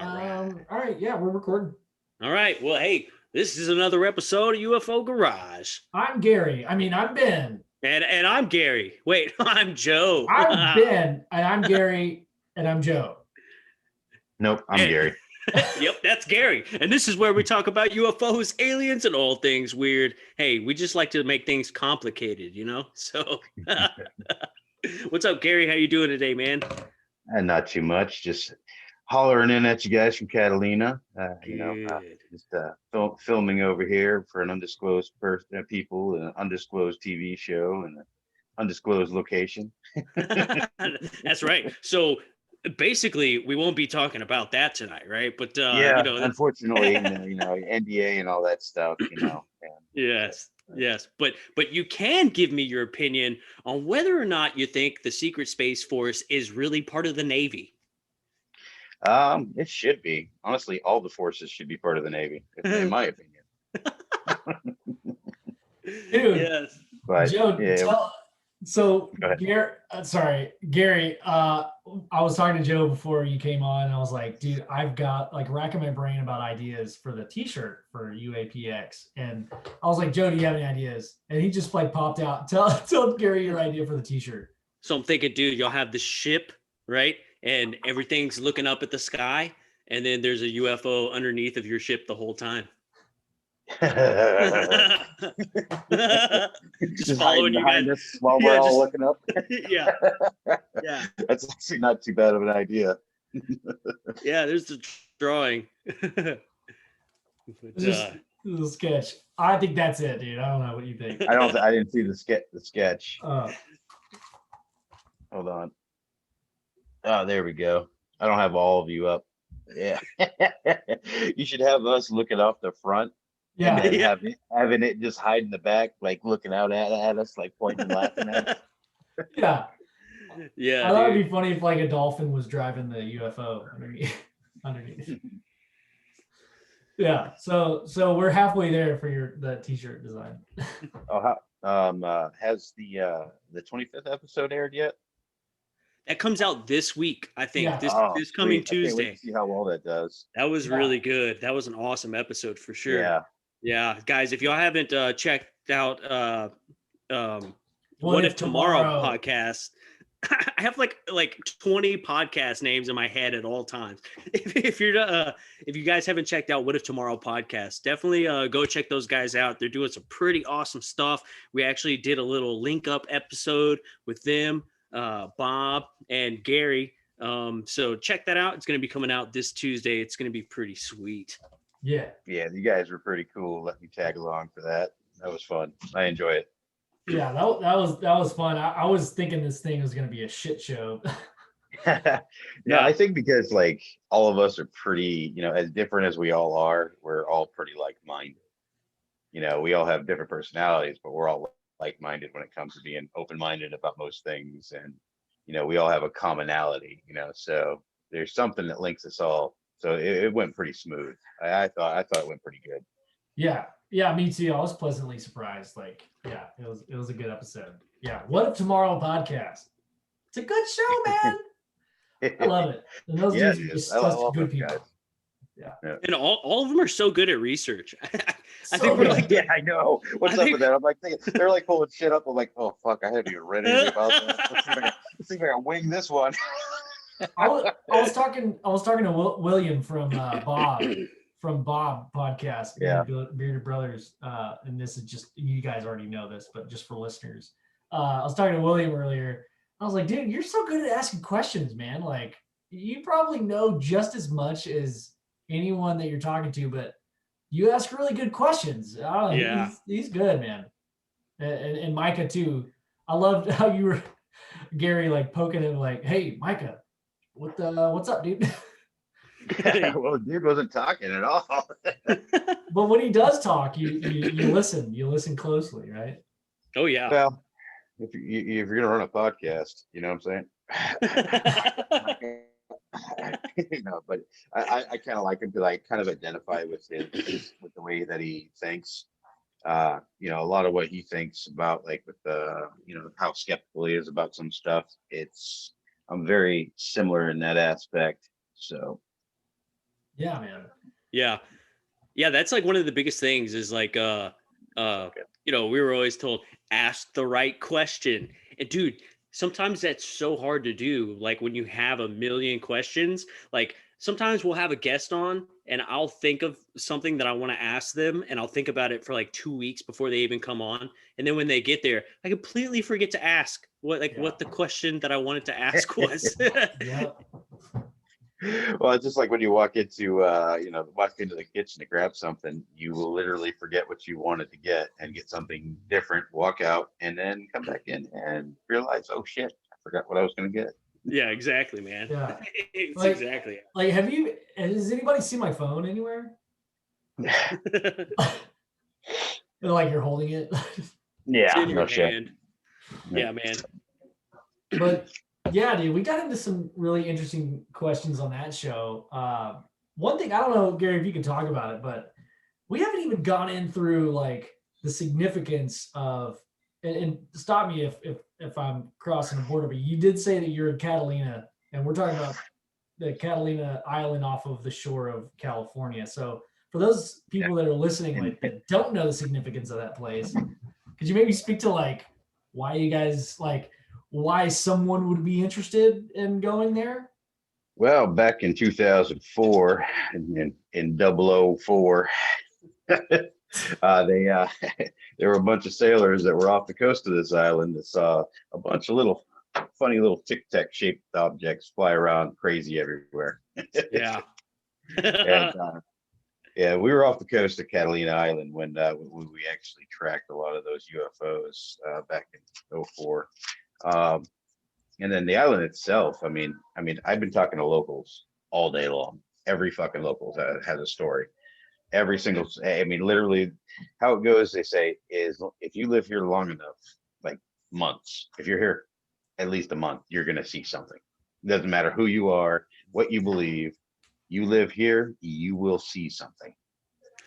All right. Yeah, we're recording. All right. Well, hey, this is another episode of UFO Garage. I'm Gary. I'm Ben. And I'm Gary. Wait, I'm Joe. I'm Ben, and I'm Gary, and I'm Joe. Nope, I'm Gary. Yep, that's Gary. And this is where we talk about UFOs, aliens, and all things weird. Hey, we just like to make things complicated, you know? So what's up, Gary? How you doing today, man? And not too much, just hollering in at you guys from Catalina. Filming over here for an undisclosed person, people, an undisclosed TV show, and an undisclosed location. That's right. So basically, we won't be talking about that tonight, right? But unfortunately, NDA and all that stuff, And, Yes. But you can give me your opinion on whether or not you think the Secret Space Force is really part of the Navy. It should be. Honestly, all the forces should be part of the Navy, in my opinion. Dude, yes. But, Joe, yeah. Gary, I was talking to Joe before you came on, and I was like, dude, I've got racking my brain about ideas for the t-shirt for UAPX. And I was like, Joe, do you have any ideas? And he just popped out. Tell Gary your idea for the t-shirt. So I'm thinking, dude, you'll have the ship, right? And everything's looking up at the sky, and then there's a UFO underneath of your ship the whole time. just following you behind us while we're all looking up. Yeah. That's actually not too bad of an idea. Yeah, there's the drawing. Just a little sketch. I think that's it, dude. I don't know what you think. I didn't see the sketch. Hold on. Oh, there we go. I don't have all of you up. Yeah. You should have us looking off the front. Yeah. And then having it just hide in the back, looking out at us, pointing and laughing at us. Yeah. Yeah. I thought it'd be funny if a dolphin was driving the UFO underneath. Yeah. So we're halfway there for the t-shirt design. Has the 25th episode aired yet? That comes out this week, I think. Yeah. This coming Tuesday. I can't wait to see how well that does. That was really good. That was an awesome episode for sure. Yeah, guys, if y'all haven't checked out What If Tomorrow podcast, I have like 20 podcast names in my head at all times. If you guys haven't checked out What If Tomorrow podcast, definitely go check those guys out. They're doing some pretty awesome stuff. We actually did a little link up episode with them, Bob and Gary. So check that out. It's going to be coming out this Tuesday. It's going to be pretty sweet. Yeah, you guys were pretty cool. Let me tag along for that. That was fun. I enjoy it. Yeah, that was fun. I was thinking this thing was going to be a shit show. No, I think because all of us are pretty, as different as we all are, we're all pretty like-minded. We all have different personalities, but we're all like-minded when it comes to being open-minded about most things. And, we all have a commonality, so there's something that links us all. So it went pretty smooth. I thought it went pretty good. Yeah, me too. I was pleasantly surprised. It was a good episode. Yeah, What If Tomorrow podcast. It's a good show, man. I love it. And those dudes are just such good people. Guys. Yeah. And all of them are so good at research. I think we're yeah, I know. What's up with that? I'm they're pulling shit up. I'm like, oh fuck, I haven't even read anything about that. Let's see if I can wing this one. I was talking to William from Bob podcast. Yeah. Bearded Brothers. And this is just, you guys already know this, but just for listeners. I was talking to William earlier. I was like, dude, you're so good at asking questions, man. You probably know just as much as anyone that you're talking to, but you ask really good questions. Yeah. He's good, man. And Micah too. I loved how you were, Gary, poking him hey, Micah, what's up, dude? Yeah, well, dude wasn't talking at all. But when he does talk, you listen. You listen closely, right? Oh yeah. Well, if you're gonna run a podcast, you know what I'm saying? But I kind of like him because I kind of identify with with the way that he thinks. A lot of what he thinks about, with the how skeptical he is about some stuff. I'm very similar in that aspect. So Yeah, man. Yeah. Yeah, that's like one of the biggest things is like we were always told ask the right question. And dude, sometimes that's so hard to do. Like when you have a million questions, like sometimes we'll have a guest on and I'll think of something that I want to ask them and I'll think about it for like 2 weeks before they even come on. And then when they get there, I completely forget to ask what the question that I wanted to ask was. Yeah. Well, it's just like when you walk into walk into the kitchen to grab something, you will literally forget what you wanted to get and get something different, walk out, and then come back in and realize, oh shit, I forgot what I was gonna get. Yeah, exactly, man. Yeah. It's Like- exactly. Like, has anybody seen my phone anywhere? Like you're holding it. It's Yeah, in your hand. Yeah, man. But yeah, dude, we got into some really interesting questions on that show. One thing, I don't know, Gary, if you can talk about it, but we haven't even gone in through like the significance of, and stop me if I'm crossing the border, but you did say that you're in Catalina, and we're talking about the Catalina Island off of the shore of California. So for those people that are listening, like that don't know the significance of that place, could you maybe speak to like why you guys like why someone would be interested in going there? Well, back in 2004, in 004, they there were a bunch of sailors that were off the coast of this island that saw a bunch of little funny little tic-tac shaped objects fly around crazy everywhere. Yeah. And yeah, we were off the coast of Catalina Island when we actually tracked a lot of those UFOs back in 04. And then the island itself, I mean, I've been talking to locals all day long. Every fucking local has a story. Every single, I mean, literally how it goes, they say, is if you live here long enough, like months, if you're here at least a month, you're going to see something. It doesn't matter who you are, what you believe, you live here, you will see something.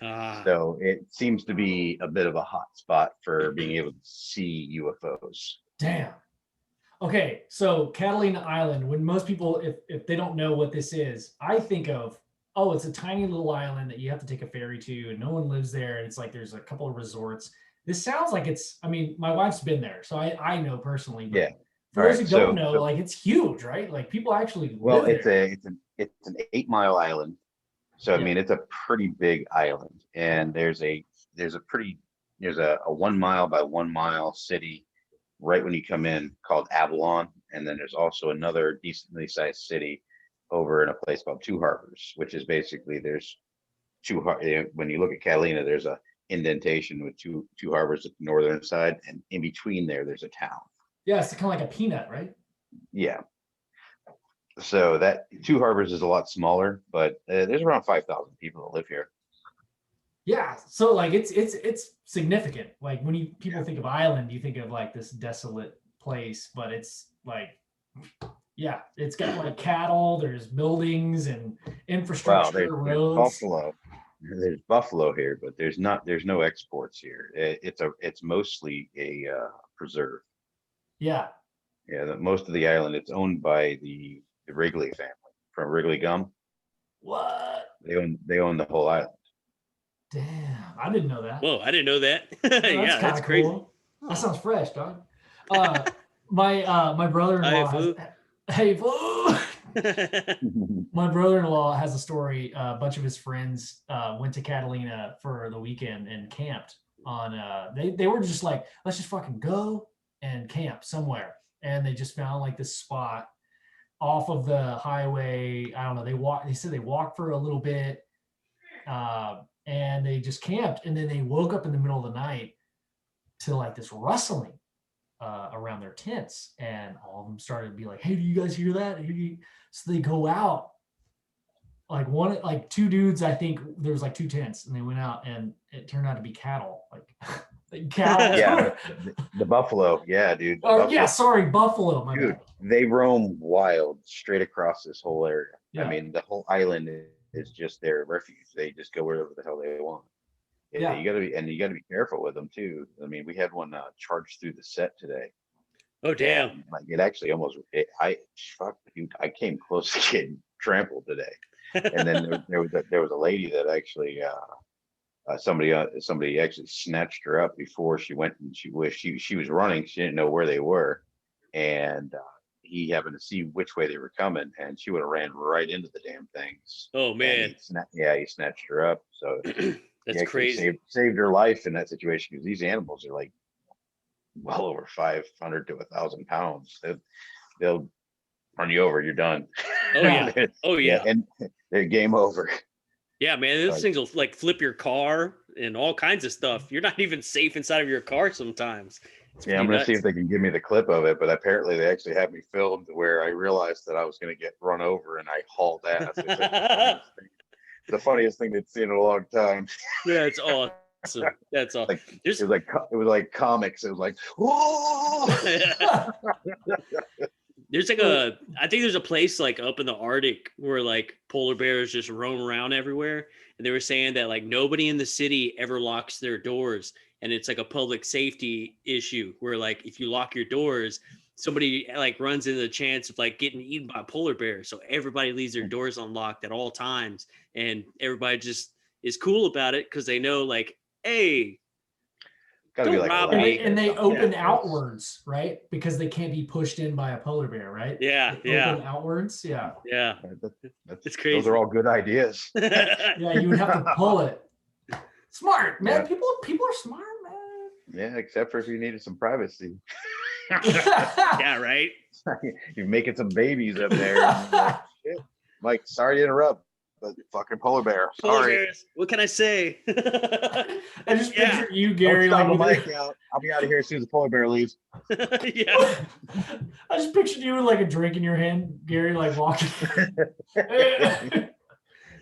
So it seems to be a bit of a hot spot for being able to see UFOs. Damn. Okay, so Catalina Island, when most people, if they don't know what this is, I think of, oh, it's a tiny little island that you have to take a ferry to, and no one lives there. And it's like there's a couple of resorts. This sounds like it's, I mean, my wife's been there, so I know personally. But Yeah. for those who don't know, like it's huge, right? Like people actually live there. It's an 8 mile island. So I mean, it's a pretty big island, and there's a 1 mile by 1 mile city right when you come in called Avalon, and then there's also another decently sized city over in a place called Two Harbors, which is basically there's when you look at Catalina, there's a indentation with two harbors at the northern side, and in between there's a town. Yeah, it's kind of like a peanut, right? Yeah. So that Two Harbors is a lot smaller, but there's around 5,000 people that live here. Yeah, so like it's significant. Like when people think of island, you think of like this desolate place, but it's like, yeah, it's got like cattle. There's buildings and infrastructure, roads. There's buffalo here, but there's no exports here. It's mostly a preserve. Yeah. Yeah, most of the island, it's owned by the Wrigley family from Wrigley Gum. What? They own the whole island. Damn, I didn't know that. Whoa, I didn't know that. Yeah, that's crazy. Cool. That sounds fresh, dog. My brother-in-law hey, my brother-in-law has a story. A bunch of his friends went to Catalina for the weekend and camped on. They were just like, let's just fucking go and camp somewhere, and they just found like this spot off of the highway. I don't know. They said they walked for a little bit, and they just camped, and then they woke up in the middle of the night to like this rustling around their tents, and all of them started to be like, hey, do you guys hear that? So they go out, like two dudes, I think there was like two tents, and they went out, and it turned out to be cattle, like cattle. Yeah, the buffalo. Yeah, dude. Yeah, sorry, buffalo. My dude, bad. They roam wild straight across this whole area. Yeah. I mean, the whole island is just their refuge. They just go wherever the hell they want. Yeah, you gotta be careful with them too. I mean, we had one charge through the set today. Oh damn! And, like it actually almost I came close to getting trampled today. And then there was a lady that actually somebody actually snatched her up before she went, and she was running. She didn't know where they were, and he happened to see which way they were coming, and she would have ran right into the damn things. Oh man, he snatched her up. So that's crazy. Saved her life in that situation, because these animals are like well over 500 to 1,000 pounds. They'll run you over. You're done. Oh yeah. Oh yeah. And they're game over. Yeah, man, those things will like flip your car and all kinds of stuff. You're not even safe inside of your car sometimes. Yeah, I'm gonna see if they can give me the clip of it, but apparently they actually have me filmed where I realized that I was gonna get run over and I hauled ass. It's the funniest thing they'd seen in a long time. Yeah, it's awesome. That's awesome. Like, it was like comics. It was like, whoa! There's like I think there's a place like up in the Arctic where like polar bears just roam around everywhere. And they were saying that like nobody in the city ever locks their doors. And it's like a public safety issue where like if you lock your doors, somebody like runs into the chance of like getting eaten by a polar bear. So everybody leaves their doors unlocked at all times. And everybody just is cool about it because they know like, hey, gotta be like rob And me. they open outwards, right? Because they can't be pushed in by a polar bear, right? Yeah, They open outwards, yeah. Yeah. It's crazy. Those are all good ideas. Yeah, you would have to pull it. Smart, man. Yeah. People are smart, man. Yeah, except for if you needed some privacy. Yeah, right. You're making some babies up there. Like, shit. Mike, sorry to interrupt, but fucking polar bear. Polar Sorry. bears. What can I say? I just picture you, Gary, Don't stop like the mic out. I'll be out of here as soon as the polar bear leaves. Yeah. I just pictured you with like a drink in your hand, Gary, like walking.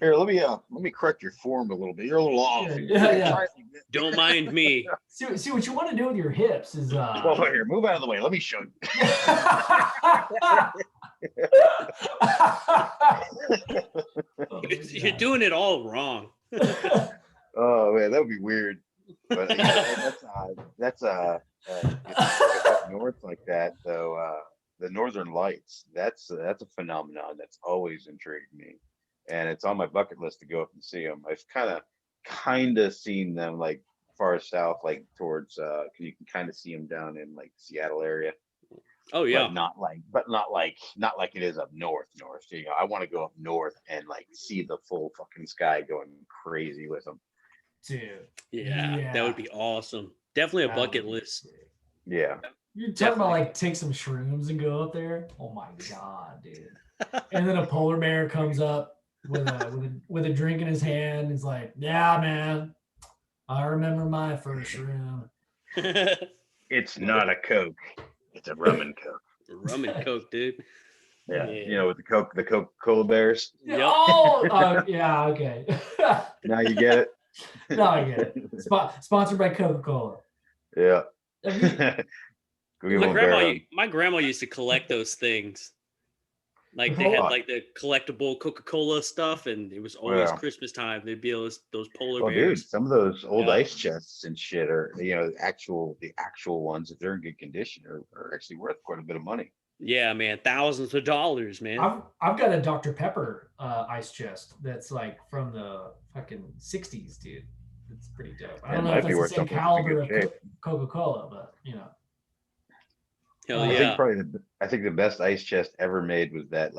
Here, let me correct your form a little bit. You're a little off. Yeah. Don't mind me. See what you want to do with your hips is Well, here, move out of the way. Let me show you. You're doing it all wrong. Oh man, that would be weird. But that's up north like that though. The Northern Lights. That's a phenomenon that's always intrigued me, and it's on my bucket list to go up and see them. I've kind of seen them like far south, like towards. You can kind of see them down in like Seattle area. Oh yeah. But not like it is up north. You know, I want to go up north and like see the full fucking sky going crazy with them. Dude. Yeah, that would be awesome. Definitely a bucket list. Yeah. You're talking about like take some shrooms and go up there. Oh my god, dude! And then a polar bear comes up with a drink in his hand. He's like, "Yeah, man, I remember my first shroom." It's not a Coke. It's a rum and Coke. Rum and Coke, dude. Yeah. You know, with the Coca-Cola bears. Yep. Oh, yeah, okay. Now you get it. No, I get it. Sponsored by Coca-Cola. Yeah. My grandma used to collect those things. Like they had like the collectible Coca-Cola stuff, and it was always Christmas time. They'd be those polar bears. Dude, some of those old ice chests and shit are, you know, the actual ones, if they're in good condition, are actually worth quite a bit of money. Yeah, man, thousands of dollars, man. I've got a Dr. Pepper ice chest that's like from the fucking 60s, dude. It's pretty dope. I don't know if it's the same caliber of Coca-Cola, but you know. Hell yeah. I think the best ice chest ever made was that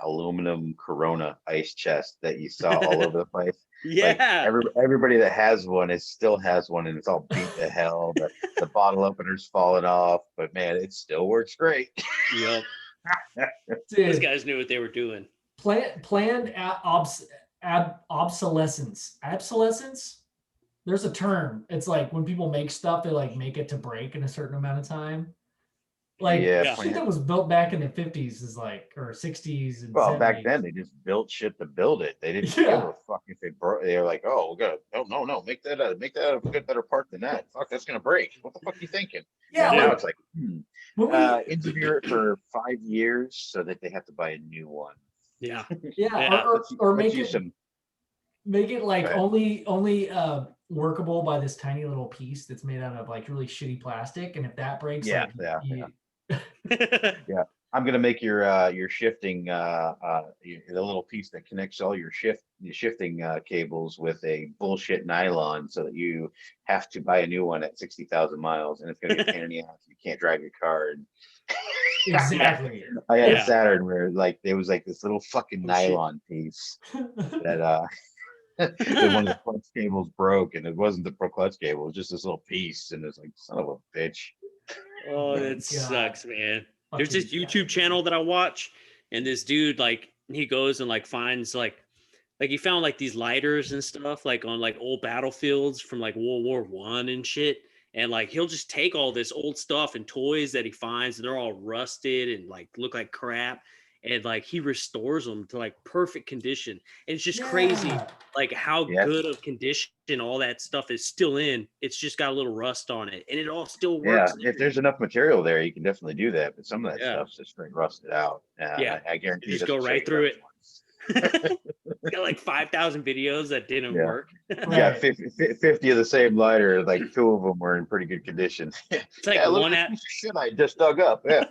aluminum Corona ice chest that you saw all over the place. Yeah. Like everybody that has one still has one, and it's all beat to hell. The bottle opener's falling off, but man, it still works great. Yep. Those guys knew what they were doing. Planned obsolescence. Obsolescence? There's a term. It's like when people make stuff, they like make it to break in a certain amount of time. Like shit that was built back in the 50s is like, or 60s and 70s. Back then they just built shit to build it. They didn't give a fuck if it broke. They were like, oh, we gotta no, make that out of a good better part than that. Fuck, that's gonna break. What the fuck are you thinking? Yeah. Now it's like engineer it for 5 years so that they have to buy a new one. Yeah. Yeah. Or make it like only workable by this tiny little piece that's made out of like really shitty plastic, and if that breaks, Yeah. I'm gonna make your shifting the little piece that connects all your shifting cables with a bullshit nylon, so that you have to buy a new one at 60,000 miles, and it's gonna get a pain in the ass. You can't drive your car. And Exactly. I had a Yeah. Saturn where like there was like this little fucking Oh, shit. nylon piece that that one of the clutch cables broke, and it wasn't the pro clutch cable, it was just this little piece, and it's like, son of a bitch. Oh, my that God. sucks, man. There's Fucking this YouTube channel that I watch, and this dude like he goes and like finds like he found like these lighters and stuff like on like old battlefields from like World War I and shit. And like he'll just take all this old stuff and toys that he finds, and they're all rusted and like look like crap. And like he restores them to like perfect condition. And it's just crazy Yeah. like how Yeah, good of condition all that stuff is still in. It's just got a little rust on it, and it all still yeah. works. and If there's everything. enough material there, you can definitely do that. But some of that Yeah. stuff's just straight rusted out. Yeah. I guarantee You it just go doesn't show right you through the it. other ones. It's got like 5,000 videos that didn't Yeah. work. You got Right. 50 of the same lighter, like 2 of them were in pretty good condition. It's like Yeah, look one at at this piece of shit I just dug up. Yeah.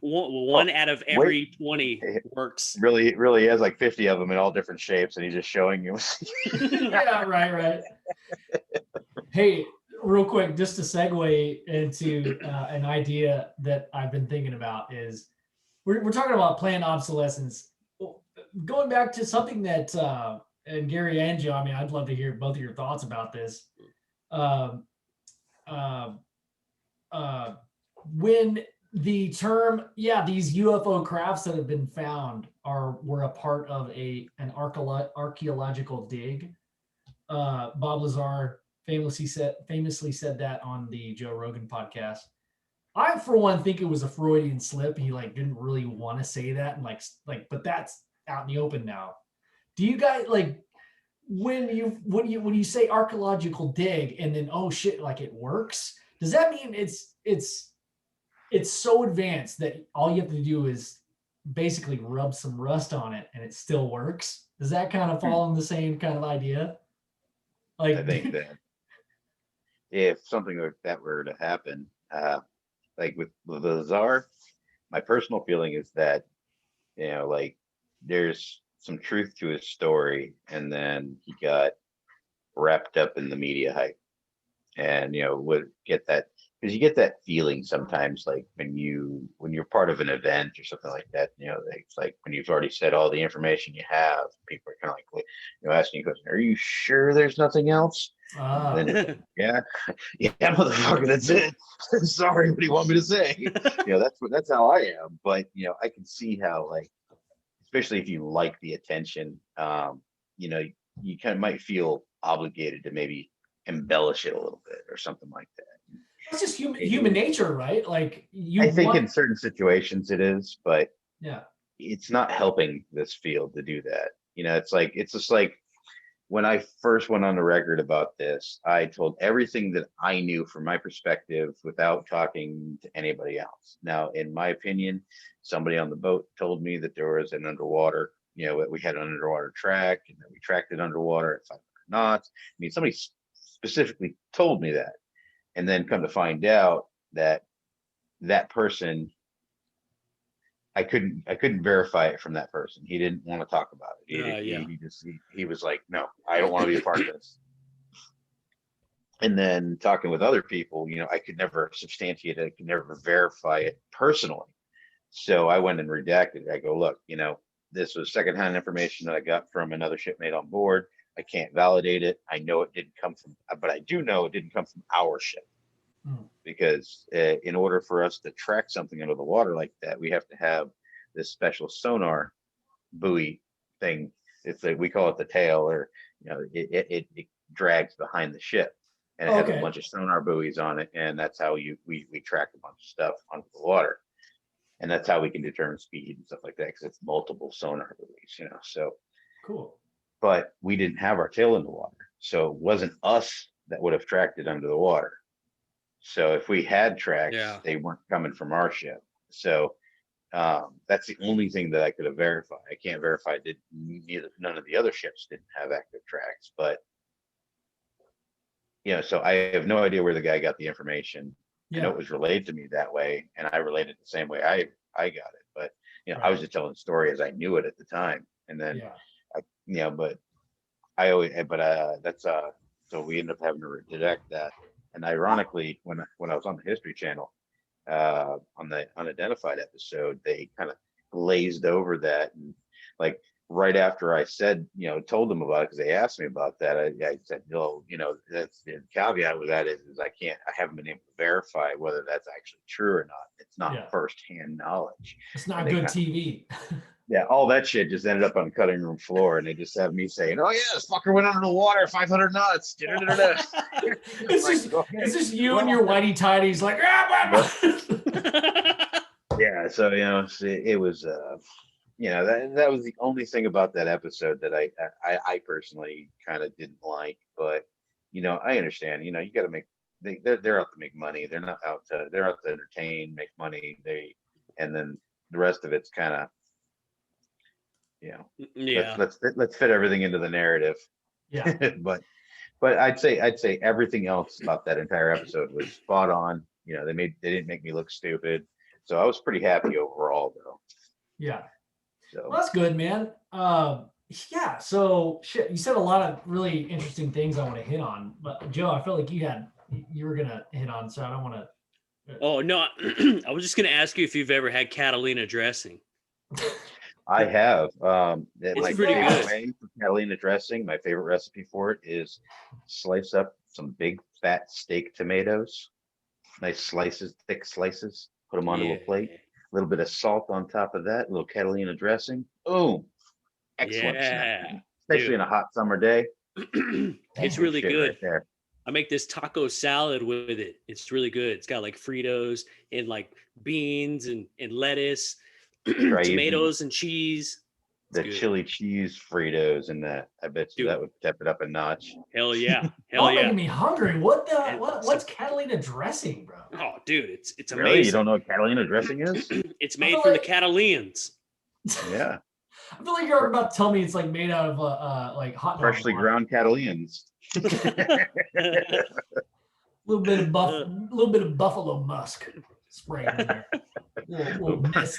one Oh, out of wait. every 20 works. Really, he has like 50 of them in all different shapes, and he's just showing you. Yeah, right. Hey, real quick, just to segue into an idea that I've been thinking about is we're talking about planned obsolescence. Going back to something that and Gary and Joe, I mean, I'd love to hear both of your thoughts about this. Um, uh, uh, when the term, these UFO crafts that have been found were a part of an archaeological dig. Bob Lazar famously said that on the Joe Rogan podcast. I, for one, think it was a Freudian slip. He like didn't really want to say that, and but that's out in the open now. Do you guys like when you say archaeological dig and then oh shit, like it works? Does that mean it's so advanced that all you have to do is basically rub some rust on it and it still works? Does that kind of fall in the same kind of idea? I Like, think that if something like that were to happen, like with the Tsar, my personal feeling is that, like there's some truth to his story, and then he got wrapped up in the media hype, and would get that, because you get that feeling sometimes, like when you're part of an event or something like that, it's like when you've already said all the information you have, people are kind of like, asking you questions, are you sure there's nothing else? And then it's like, yeah, motherfucker, that's it. Sorry, what do you want me to say? That's how I am. But I can see how, like, especially if you like the attention, you kind of might feel obligated to maybe embellish it a little bit or something like that. that's just human nature, right? Like I think in certain situations it is, but yeah. it's not helping this field to do that. It's just like when I first went on the record about this, I told everything that I knew from my perspective without talking to anybody else. Now, in my opinion, somebody on the boat told me that there was an underwater, we had an underwater track, and that we tracked it underwater at 500 knots. I mean, somebody specifically told me that. And then come to find out that that person, I couldn't verify it from that person. He didn't want to talk about it. Yeah. He was like, no, I don't want to be a part of this. And then talking with other people, I could never substantiate it. I could never verify it personally. So I went and redacted it. I go, look, this was secondhand information that I got from another shipmate on board. I can't validate it. I know it didn't come from, but I do know it didn't come from our ship. Because in order for us to track something under the water like that, we have to have this special sonar buoy thing. It's like, we call it the tail, or it drags behind the ship, and it has a bunch of sonar buoys on it, and that's how we track a bunch of stuff under the water, and that's how we can determine speed and stuff like that, because it's multiple sonar buoys. So Cool. But we didn't have our tail in the water, so it wasn't us that would have tracked it under the water. So if we had tracks, they weren't coming from our ship. So that's the only thing that I could have verified. I can't verify that none of the other ships didn't have active tracks. But so I have no idea where the guy got the information. I know it was relayed to me that way, and I relayed it the same way I got it. you know, I was just telling the story as I knew it at the time. And then but I always, that's so we ended up having to redact that. And ironically, when I was on the History Channel, on the unidentified episode, they kind of glazed over that, and like right after I said, told them about it, because they asked me about that, I said, no, that's the caveat with that is I haven't been able to verify whether that's actually true or not. It's not firsthand knowledge. It's not good TV. Yeah, all that shit just ended up on the cutting room floor, and they just have me saying, "Oh yeah, this fucker went under the water, 500 knots." It's just you and your whitey tidies, like, yeah. So it was, that was the only thing about that episode that I personally kind of didn't like. But I understand. You got to make they're out to make money. They're out to entertain, make money. And then the rest of it's kind of. Let's fit everything into the narrative. Yeah. but I'd say everything else about that entire episode was spot on. They didn't make me look stupid. So I was pretty happy overall though. Yeah. So well, that's good, man. Yeah. So shit, you said a lot of really interesting things I want to hit on, but Joe, I felt like you were gonna hit on, so I don't want to. Oh no, I was just gonna ask you if you've ever had Catalina dressing. I have. It's my pretty favorite good. way for Catalina dressing, my favorite recipe for it is slice up some big fat steak tomatoes, nice slices, thick slices, put them onto a plate, a little bit of salt on top of that, a little Catalina dressing. Boom. Excellent snack, especially in a hot summer day. It's really good. Right there. I make this taco salad with it. It's really good. It's got like Fritos and like beans and lettuce. Tomatoes and cheese. The chili cheese Fritos and that. I bet you that would step it up a notch. Hell yeah. You're making me hungry. What's Catalina dressing, bro? Oh, dude, it's amazing. Really? You don't know what Catalina dressing is? It's made from the Catalans. Yeah. I feel like you're about to tell me it's like made out of like hot dog freshly ground Catalans. A little bit of buffalo musk sprayed in there. Little mist.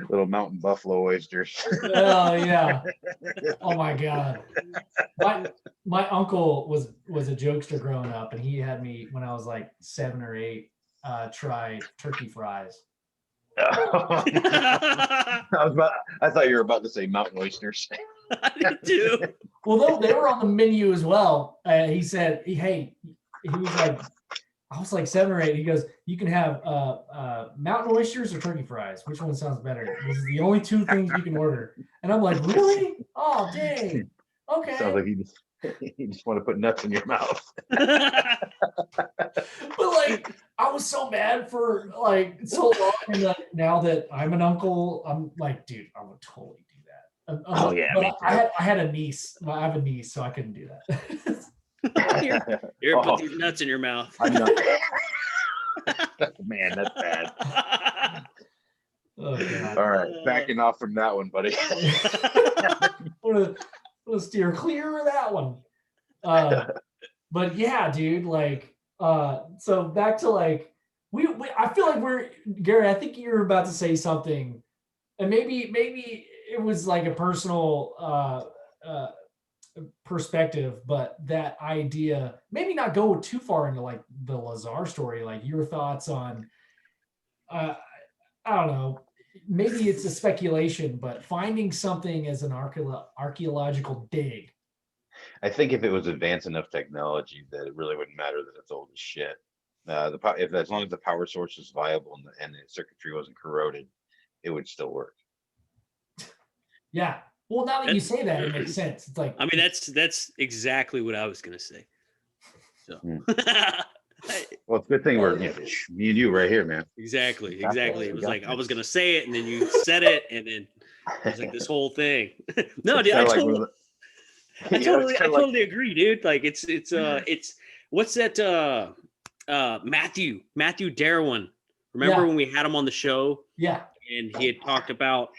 Little mountain buffalo oysters. Oh yeah. Oh my god. My uncle was a jokester growing up, and he had me when I was like 7 or 8 try turkey fries. I thought you were about to say mountain oysters. I did too. Well, they were on the menu as well. He said, "Hey," he was like, I was like 7 or 8. He goes, "You can have mountain oysters or turkey fries. Which one sounds better? This is the only 2 things you can order." And I'm like, "Really? Oh, dang. Okay." Sounds like you just want to put nuts in your mouth. But like, I was so mad for like so long, and like, now that I'm an uncle, I'm like, dude, I would totally do that. Oh yeah. But I had a niece. I have a niece, so I couldn't do that. You're put these nuts in your mouth. I'm not. Man, that's bad. Oh, God. All right, backing off from that one, buddy. I'm gonna steer clear of that one. But yeah, dude, like, so back to like, we I feel like Gary, I think you're about to say something, and maybe it was like a personal perspective, but that idea, maybe not go too far into like the Lazar story, like your thoughts on, I don't know, maybe it's a speculation, but finding something as an archaeological dig. I think if it was advanced enough technology that it really wouldn't matter that it's old as shit. As long as the power source is viable and the circuitry wasn't corroded, it would still work. Yeah. Well, now that you say that, it makes sense. It's like, I mean, that's exactly what I was gonna say. So. Well, it's a good thing we're me and you right here, man. Exactly. It was like I was gonna say it, and then you said it, and then it was like this whole thing. No, dude, I totally agree, dude. Like it's what's that? Matthew Darwin. Remember when we had him on the show? Yeah. And he had talked about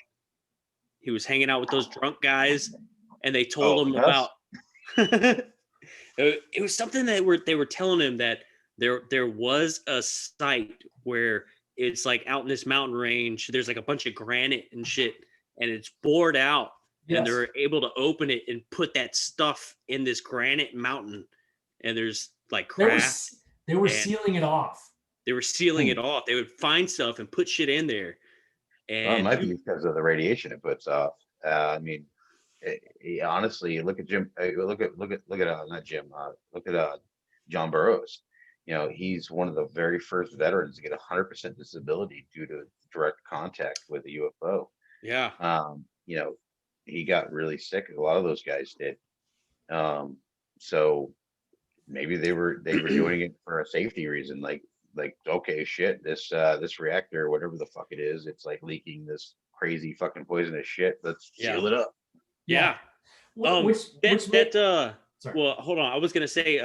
he was hanging out with those drunk guys, and they told him about. It was something that they were telling him that there was a site where it's like out in this mountain range. There's like a bunch of granite and shit, and it's bored out. And Yes. they're able to open it and put that stuff in this granite mountain. And there's like craft. They were and sealing it off. They were sealing it off. They would find stuff and put shit in there. Well, it And might be because of the radiation it puts off. I mean, honestly, look at Jim. Look at not Jim. Look at John Burroughs. You know, he's one of the very first veterans to get 100% disability due to direct contact with a UFO. yeah, You know, he got really sick. A lot of those guys did. So maybe they were doing it for a safety reason. Like okay, shit, this reactor, whatever the fuck it is, it's like leaking this crazy fucking poisonous shit. Let's seal it up. yeah. Sorry. Well, hold on. I was gonna say,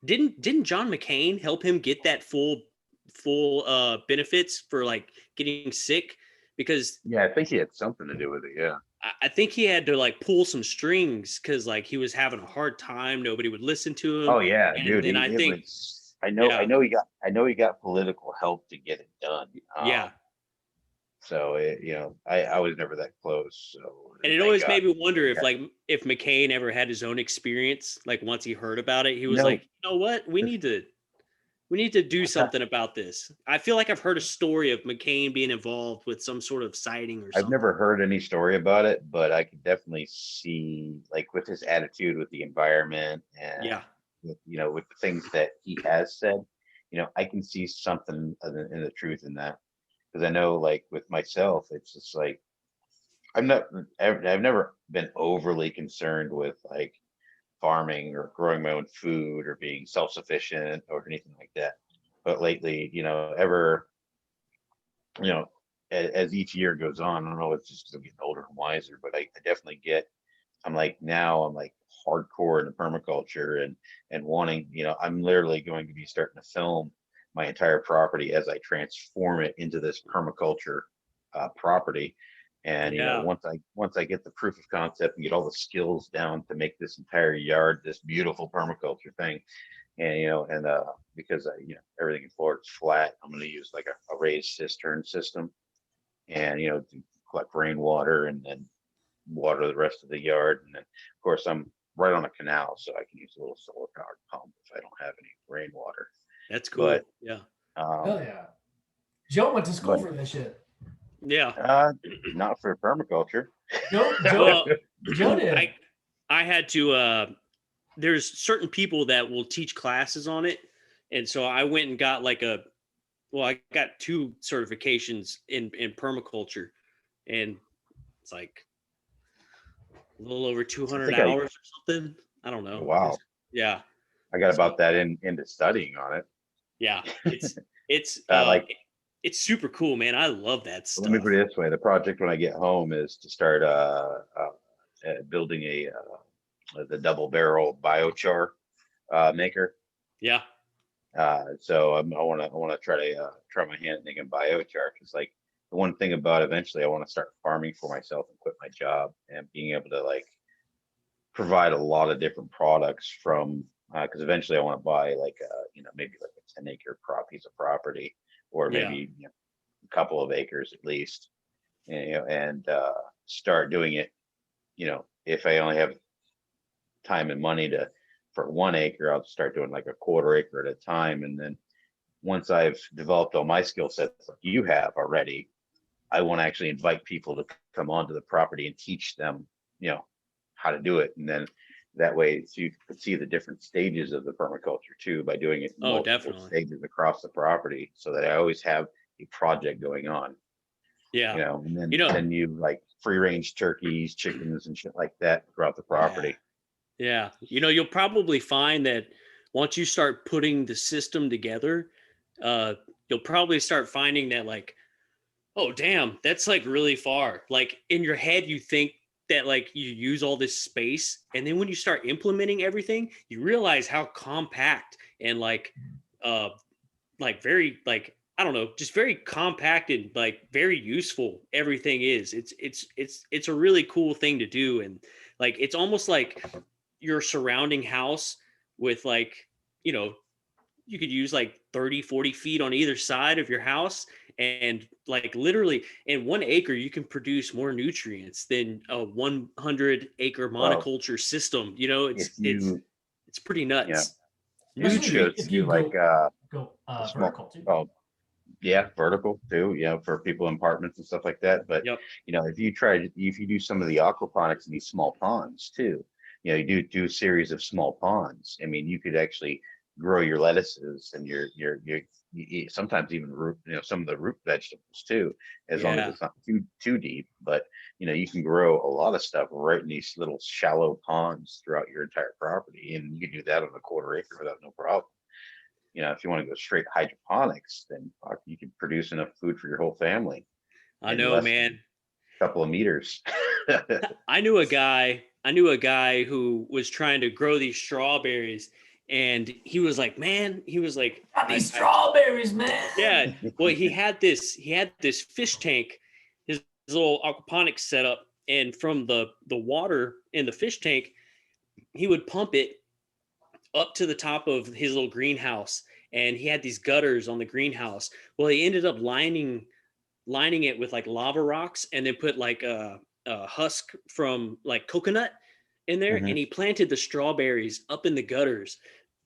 didn't John McCain help him get that full benefits for like getting sick? Because Yeah, I think he had something to do with it. Yeah. I think he had to like pull some strings because like he was having a hard time. Nobody would listen to him. Oh yeah, and, dude. And I think I know he got political help to get it done. Yeah. So you know, I was never that close. So And it always made me wonder if McCain ever had his own experience. Like once he heard about it, he was like, you know what? We need to do something about this. I feel like I've heard a story of McCain being involved with some sort of sighting or something. I've never heard any story about it, but I could definitely see, like, with his attitude with the environment and with, you know, with the things that he has said, you know, I can see something in the truth in that. Because I know, like, with myself, it's just like I've never been overly concerned with like farming or growing my own food or being self-sufficient or anything like that. But lately, you know, as each year goes on, I don't know, it's just 'cause I'm getting older and wiser, but I definitely I'm like hardcore into permaculture and wanting, you know, I'm literally going to be starting to film my entire property as I transform it into this permaculture property. And you know, once I get the proof of concept and get all the skills down to make this entire yard this beautiful permaculture thing, and you know, and because you know, everything in Florida is flat, I'm going to use like a raised cistern system, and you know, to collect rainwater and then water the rest of the yard. And then, of course, I'm right on a canal, so I can use a little solar powered pump if I don't have any rainwater. That's cool. But, yeah. Hell yeah. Joe went to school for this shit. Yeah. Not for permaculture. Joe did. I had to there's certain people that will teach classes on it. And so I went and got I got 2 certifications in permaculture, and it's like a little over 200 hours or something. I don't know. Wow. Yeah. I got about that into studying on it. Yeah. It's it's super cool, man. I love that stuff. Let me put it this way: the project when I get home is to start building the double barrel biochar maker. Yeah. So I want to try my hand at making biochar, because like the one thing about eventually I want to start farming for myself and quit my job and being able to like provide a lot of different products from because eventually I want to buy like maybe like a 10-acre piece of property, or maybe a couple of acres at least, and start doing it. You know, if I only have time and money for 1 acre, I'll start doing like a quarter acre at a time. And then once I've developed all my skill sets like you have already, I want to actually invite people to come onto the property and teach them, you know, how to do it. And then that way, so you can see the different stages of the permaculture too, by doing it in multiple stages across the property, so that I always have a project going on. Yeah. You know, and then then you like free range turkeys, chickens, and shit like that throughout the property. Yeah. You know, you'll probably find that once you start putting the system together, you'll probably start finding that like, oh damn, that's like really far. Like in your head, you think that like you use all this space, and then when you start implementing everything, you realize how compact and like very like, I don't know, just very compact and like very useful everything is. It's a really cool thing to do. And like it's almost like your surrounding house with like, you know, you could use like 30, 40 feet on either side of your house. And like literally in 1 acre, you can produce more nutrients than a 100-acre Well, monoculture system. You know, if it's you, it's pretty you know, nuts. Especially YouTube if to you do like go a small, vertical too. oh yeah, vertical too, for people in apartments and stuff like that. But Yep. if you do some of the aquaponics in these small ponds too, you do a series of small ponds. I mean, you could actually grow your lettuces and sometimes even root, some of the root vegetables too, as long as Yeah. it's not too deep. But you can grow a lot of stuff right in these little shallow ponds throughout your entire property, and you can do that on a quarter acre without no problem. If you want to go straight hydroponics, then fuck, you can produce enough food for your whole family I in know, less than man. a couple of meters. I knew a guy who was trying to grow these strawberries, and he was like, man, he was like, Got these strawberries, man. yeah. Well, he had this fish tank, his little aquaponics setup, and from the water in the fish tank, he would pump it up to the top of his little greenhouse, and he had these gutters on the greenhouse. Well, he ended up lining it with like lava rocks, and then put like a husk from like coconut in there, Mhm, and he planted the strawberries up in the gutters.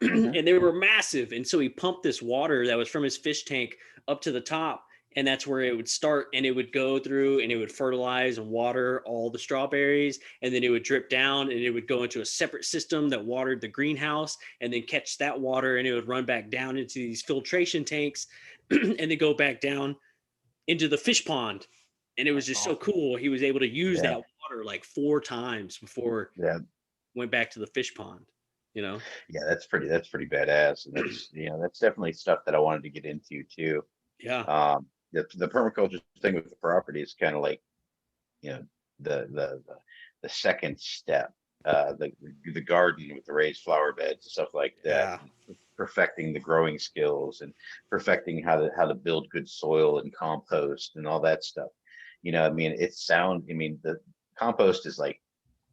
mhm. And they were massive, and so he pumped this water that was from his fish tank up to the top, and that's where it would start, and it would go through and it would fertilize and water all the strawberries, and then it would drip down and it would go into a separate system that watered the greenhouse, and then catch that water and it would run back down into these filtration tanks and then go back down into the fish pond. And it was That's just so awesome. cool. He was able to use Yeah, that water like 4 times before yeah, went back to the fish pond, you know? yeah. That's pretty badass, and that's definitely stuff that I wanted to get into too. Yeah. The permaculture thing with the property is kind of like you know the the the, the second step. The garden with the raised flower beds and stuff like that, Yeah. perfecting the growing skills and perfecting how to build good soil and compost and all that stuff. I mean, the compost is like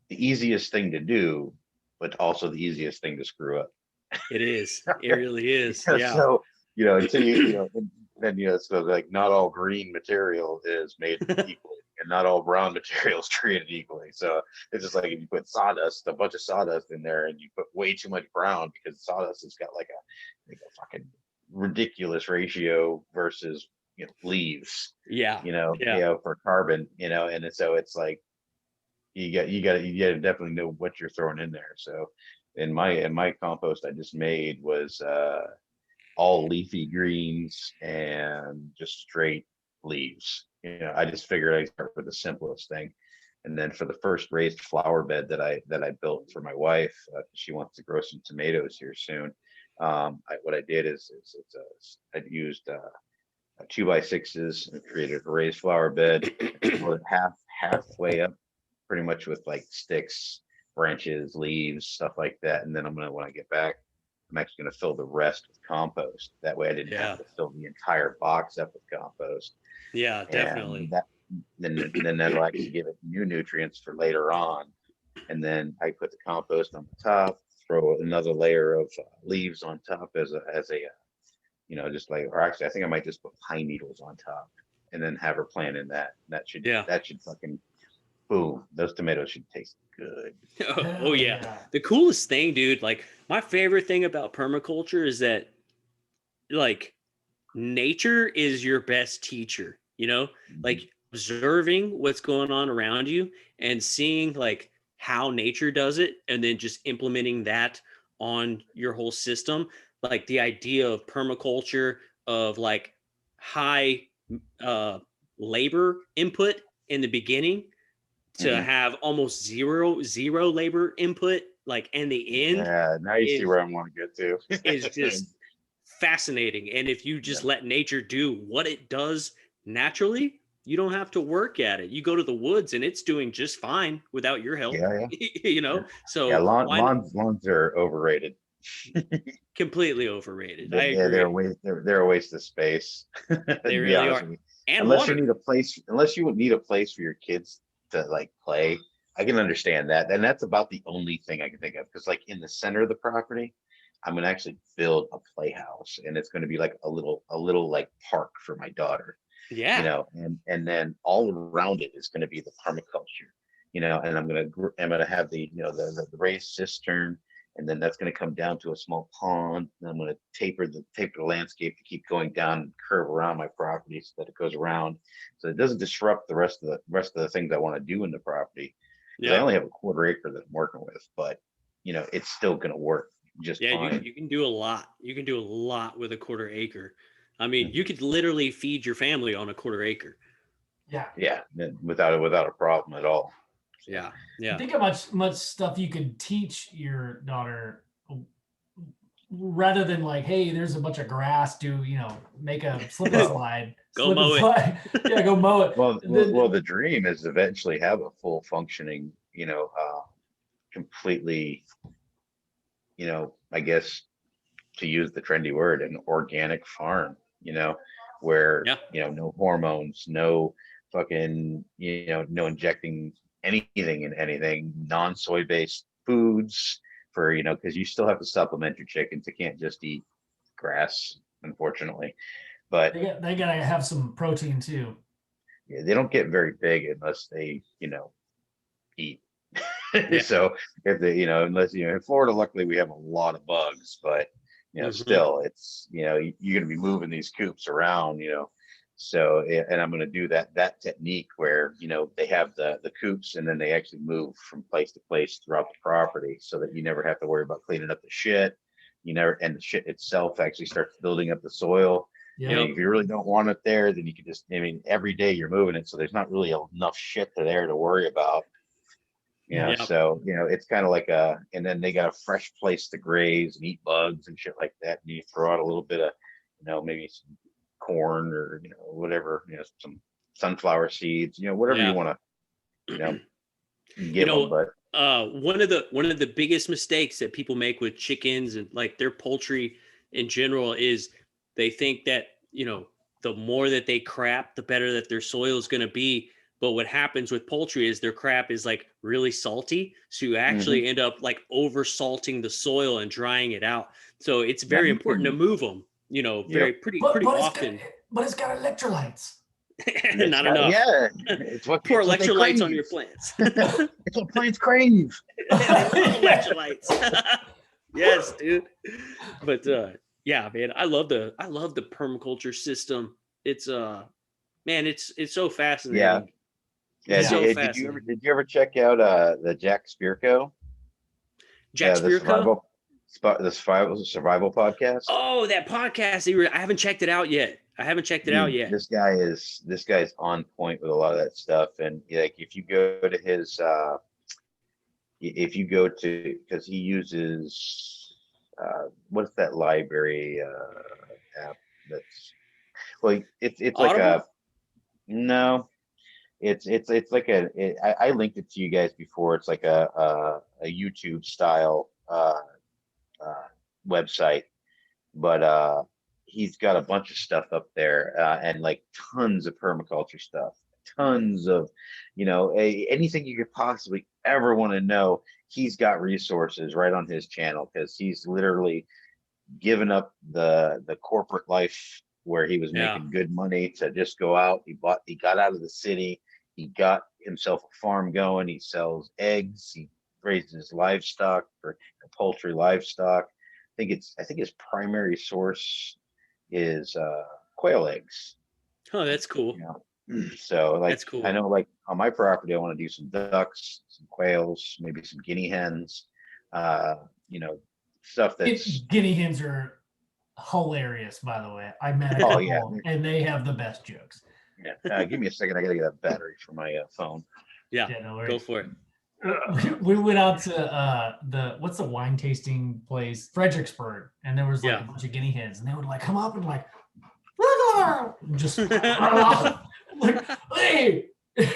the easiest thing to do, but also the easiest thing to screw up. It is. It really is. Yeah. So, until so like not all green material is made equally, and not all brown material is created equally. So it's just like if you put a bunch of sawdust in there, and you put way too much brown, because sawdust has got like a fucking ridiculous ratio versus leaves, Yeah. Yeah. for carbon, and so it's like you gotta definitely know what you're throwing in there. So in my compost I just made was all leafy greens and just straight leaves. I just figured I'd start with the simplest thing. And then for the first raised flower bed that I built for my wife, she wants to grow some tomatoes here soon. What I did is I used 2x6s and created a raised flower bed, split it halfway up, pretty much with like sticks, branches, leaves, stuff like that. And then when I get back, I'm actually gonna fill the rest with compost. That way I didn't Yeah. have to fill the entire box up with compost. Yeah. And Definitely. then that'll actually give it new nutrients for later on. And then I put the compost on the top, throw another layer of leaves on top as a just like, or actually I think I might just put pine needles on top, and then have her plant in that. Yeah. That should fucking boom. Those tomatoes should taste good. Oh, Hell yeah. yeah. The coolest thing, dude, like my favorite thing about permaculture is that like nature is your best teacher, Mhm. like observing what's going on around you and seeing like how nature does it, and then just implementing that on your whole system. Like the idea of permaculture, of like high uh, labor input in the beginning, to Mhm. have almost zero labor input like in the end, Yeah, now you see is where I want to get is to. just fascinating. And if you Yeah, just let nature do what it does naturally, you don't have to work at it. You go to the woods and it's doing just fine without your help. yeah, yeah, yeah. Yeah, So why not? lawns are overrated. Completely overrated. I They're a agree. waste. They're a waste of space. They To be really honest are. with you, And water. unless you would need a place for your kids to like play, I can understand that. And that's about the only thing I can think of. Because like in the center of the property, I'm gonna actually build a playhouse, and it's gonna be like a little like park for my daughter, you Yeah. know, and then all around it is gonna be the permaculture, you know, and I'm gonna have the, you know, the raised cistern, and then that's gonna come down to a small pond, and I'm gonna taper the landscape to keep going down and curve around my property so that it goes around, so it doesn't disrupt the rest of the things I want to do in the property, because I Yeah. only have a quarter acre that I'm working with, but you know, it's still gonna work just Yeah. fine. You can do a lot. You can do a lot with a quarter acre. I mean, you Mhm. could literally feed your family on a quarter acre. Yeah. Yeah, without a problem at all. So Yeah. Yeah. Think how much stuff you could teach your daughter rather than like, hey, there's a bunch of grass, make a slip and well, slide, Go slip and mow it. slide. Yeah, go mow it. the dream is to eventually have a full functioning, you know, completely, you know, I guess, to use the trendy word, an organic farm, you know, where, Yeah. you know, no hormones, no fucking, you know, no injecting anything in anything, non-soy based foods for, you know, because you still have to supplement your chickens. They can't just eat grass, unfortunately. But They gotta have some protein too. yeah, they don't get very big unless they, you know, eat. Yeah. So if they, you know, unless, you know, in Florida, luckily we have a lot of bugs, but you know, Hmm. still, it's, you know, you're going to be moving these coops around, you know. So, and I'm going to do that technique where, you know, they have the coops, and then they actually move from place to place throughout the property, so that you never have to worry about cleaning up the shit. You never, and the shit itself actually starts building up the soil. And Yep. Yep. if you really don't want it there, then you can just, I mean, every day you're moving it, so there's not really enough shit there to worry about, you know. Yep. Yep. So, you know, it's kind of like and then they got a fresh place to graze and eat bugs and shit like that, and you throw out a little bit of, you know, maybe some corn, or, you know, whatever, you know, some sunflower seeds, you know, whatever you Yeah. want to, you know, You give them. know, But one of the biggest mistakes that people make with chickens and like their poultry in general is they think that, the more that they crap, the better that their soil is going to be. But what happens with poultry is their crap is like really salty. So you mhm, actually end up like over salting the soil and drying it out. So it's yeah, very important to move them, yep, But pretty but it's got often. but it's got electrolytes. it's Not got, enough. yeah, Pour it's what they electrolytes on crave. your plants. It's what plants crave. They love Yeah. electrolytes. Yes, dude. But yeah, man, I love the permaculture system. It's man, it's so Yeah, fascinating. yeah. It's Yeah. so fascinating. Did you ever check out the Jack Spirko, Jack the Spirko? survival podcast? Oh, that podcast. I haven't checked it out yet. I haven't checked it out Dude, yet. this guy's on point with a lot of that stuff. And like, if you go to his if you go to, because he uses what's that library app that's, well, it's like Audible? a, no, it's like I linked it to you guys before. It's like a YouTube style uh website, but he's got a bunch of stuff up there, and like tons of permaculture stuff, tons of, you know, anything you could possibly ever want to know. He's got resources right on his channel, because he's literally given up the corporate life where he was Yeah. making good money to just go out. He got out of the city. He got himself a farm going. He sells eggs. He raises livestock for poultry livestock. I think his primary source is quail eggs. Oh, that's cool. You know, so like, That's I cool. know, like on my property, I want to do some ducks, some quails, maybe some guinea hens. Uh, you know, stuff that's, Guinea hens are hilarious, by the way. I met a oh yeah, couple and they have the best jokes. yeah. Give me a second. I gotta get a battery for my phone. Yeah. Yeah, no Go worries. for it. We went out to what's the wine tasting place, Fredericksburg, and there was like Yeah. a bunch of guinea hens, and they would like come up and like just like, hey,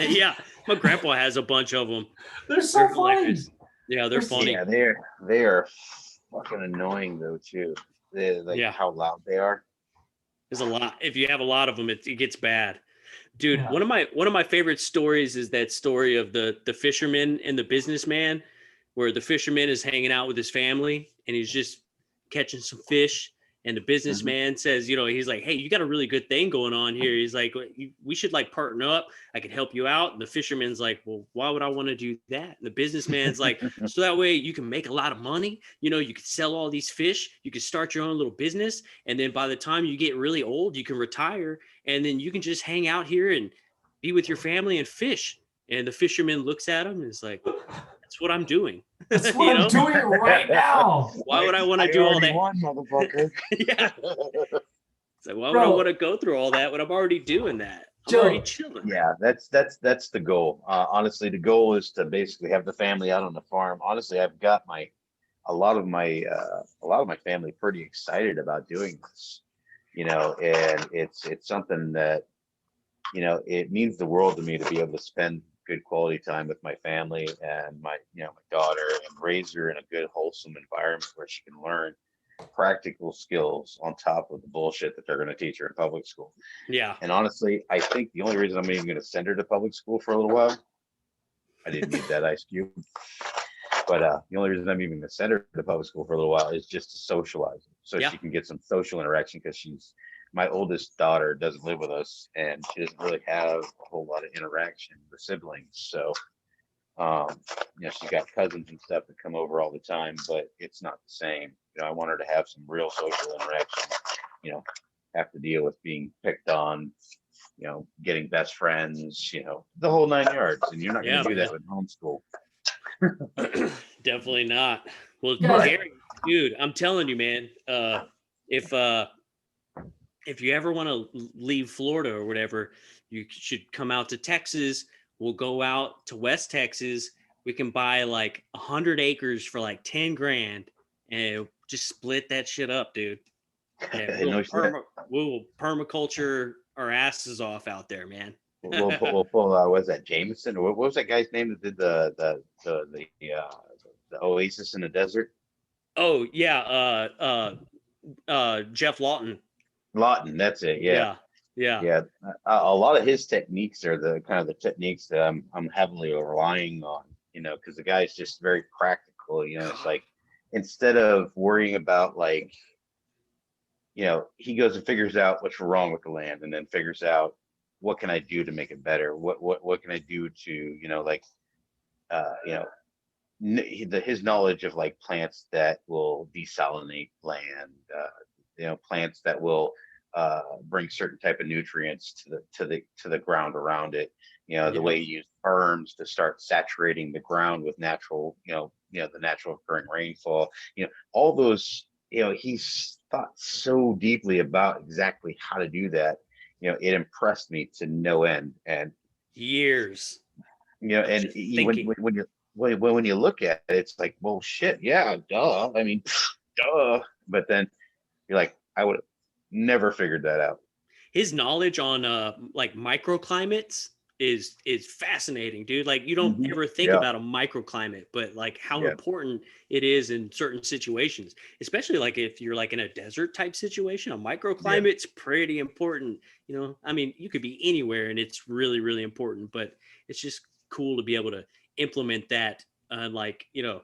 Yeah. My grandpa has a bunch of them. they're so They're funny. hilarious. Yeah, they're funny. Yeah, they are fucking annoying though too. They, like, Yeah. how loud they are. There's a lot. If you have a lot of them, it gets bad. Dude, Yeah. one of my favorite stories is that story of the fisherman and the businessman, where the fisherman is hanging out with his family and he's just catching some fish. And the businessman says, you know, he's like, hey, you got a really good thing going on here. He's like, we should like partner up. I could help you out. And the fisherman's like, well, why would I want to do that? And the businessman's like, so that way you can make a lot of money. You know, you could sell all these fish. You could start your own little business. And then by the time you get really old, you can retire. And then you can just hang out here and be with your family and fish. And the fisherman looks at him and is like, that's what I'm doing. That's what I'm doing right now. Why would I want to do all that? Won, motherfucker. Yeah. So why would I want to go through all that when I'm already doing that? I'm already chilling. Yeah, that's the goal. Honestly, the goal is to basically have the family out on the farm. Honestly, I've got a lot of my family pretty excited about doing this. You know, and it's something that, you know, it means the world to me to be able to spend good quality time with my family and my daughter, and raise her in a good, wholesome environment where she can learn practical skills on top of the bullshit that they're going to teach her in public school. Yeah. And honestly, I think the only reason I'm even going to send her to public school for a little while, I didn't need that ice cube, but the only reason I'm even going to send her to public school for a little while is just to socialize, so she can get some social interaction, because my oldest daughter doesn't live with us, and she doesn't really have a whole lot of interaction with siblings. So, you know, she's got cousins and stuff that come over all the time, but it's not the same. You know, I want her to have some real social interaction, you know, have to deal with being picked on, you know, getting best friends, you know, the whole 9 yards. And you're not going to do that with homeschool. Definitely not. Well, Gary, dude, I'm telling you, man, if you ever want to leave Florida or whatever, you should come out to Texas. We'll go out to West Texas. We can buy like 100 acres for like 10 grand and just split that shit up, dude. And we'll permaculture our asses off out there, man. We'll pull was that Jameson, or what was that guy's name that did the oasis in the desert? Oh yeah, Jeff Lawton. Lawton, that's it. Yeah. A lot of his techniques are the kind of the techniques that I'm heavily relying on, you know, because the guy's just very practical. You know, it's like, instead of worrying about, like, you know, he goes and figures out what's wrong with the land, and then figures out, what can I do to make it better? What can I do to, you know, like, you know, his knowledge of like plants that will desalinate land, you know, plants that will bring certain type of nutrients to the ground around it. You know, the way you use berms to start saturating the ground with natural, the natural occurring rainfall. You know, all those. You know, he's thought so deeply about exactly how to do that. You know, it impressed me to no end. And years. You know, and when you look at it, it's like, well, shit, yeah, duh. I mean, duh. But then you're like, I would have never figured that out. His knowledge on like microclimates is fascinating, dude. Like, you don't ever think about a microclimate, but like how important it is in certain situations, especially like if you're like in a desert type situation. A microclimate's pretty important. You know, I mean, you could be anywhere and it's really, really important, but it's just cool to be able to implement that. Like, you know,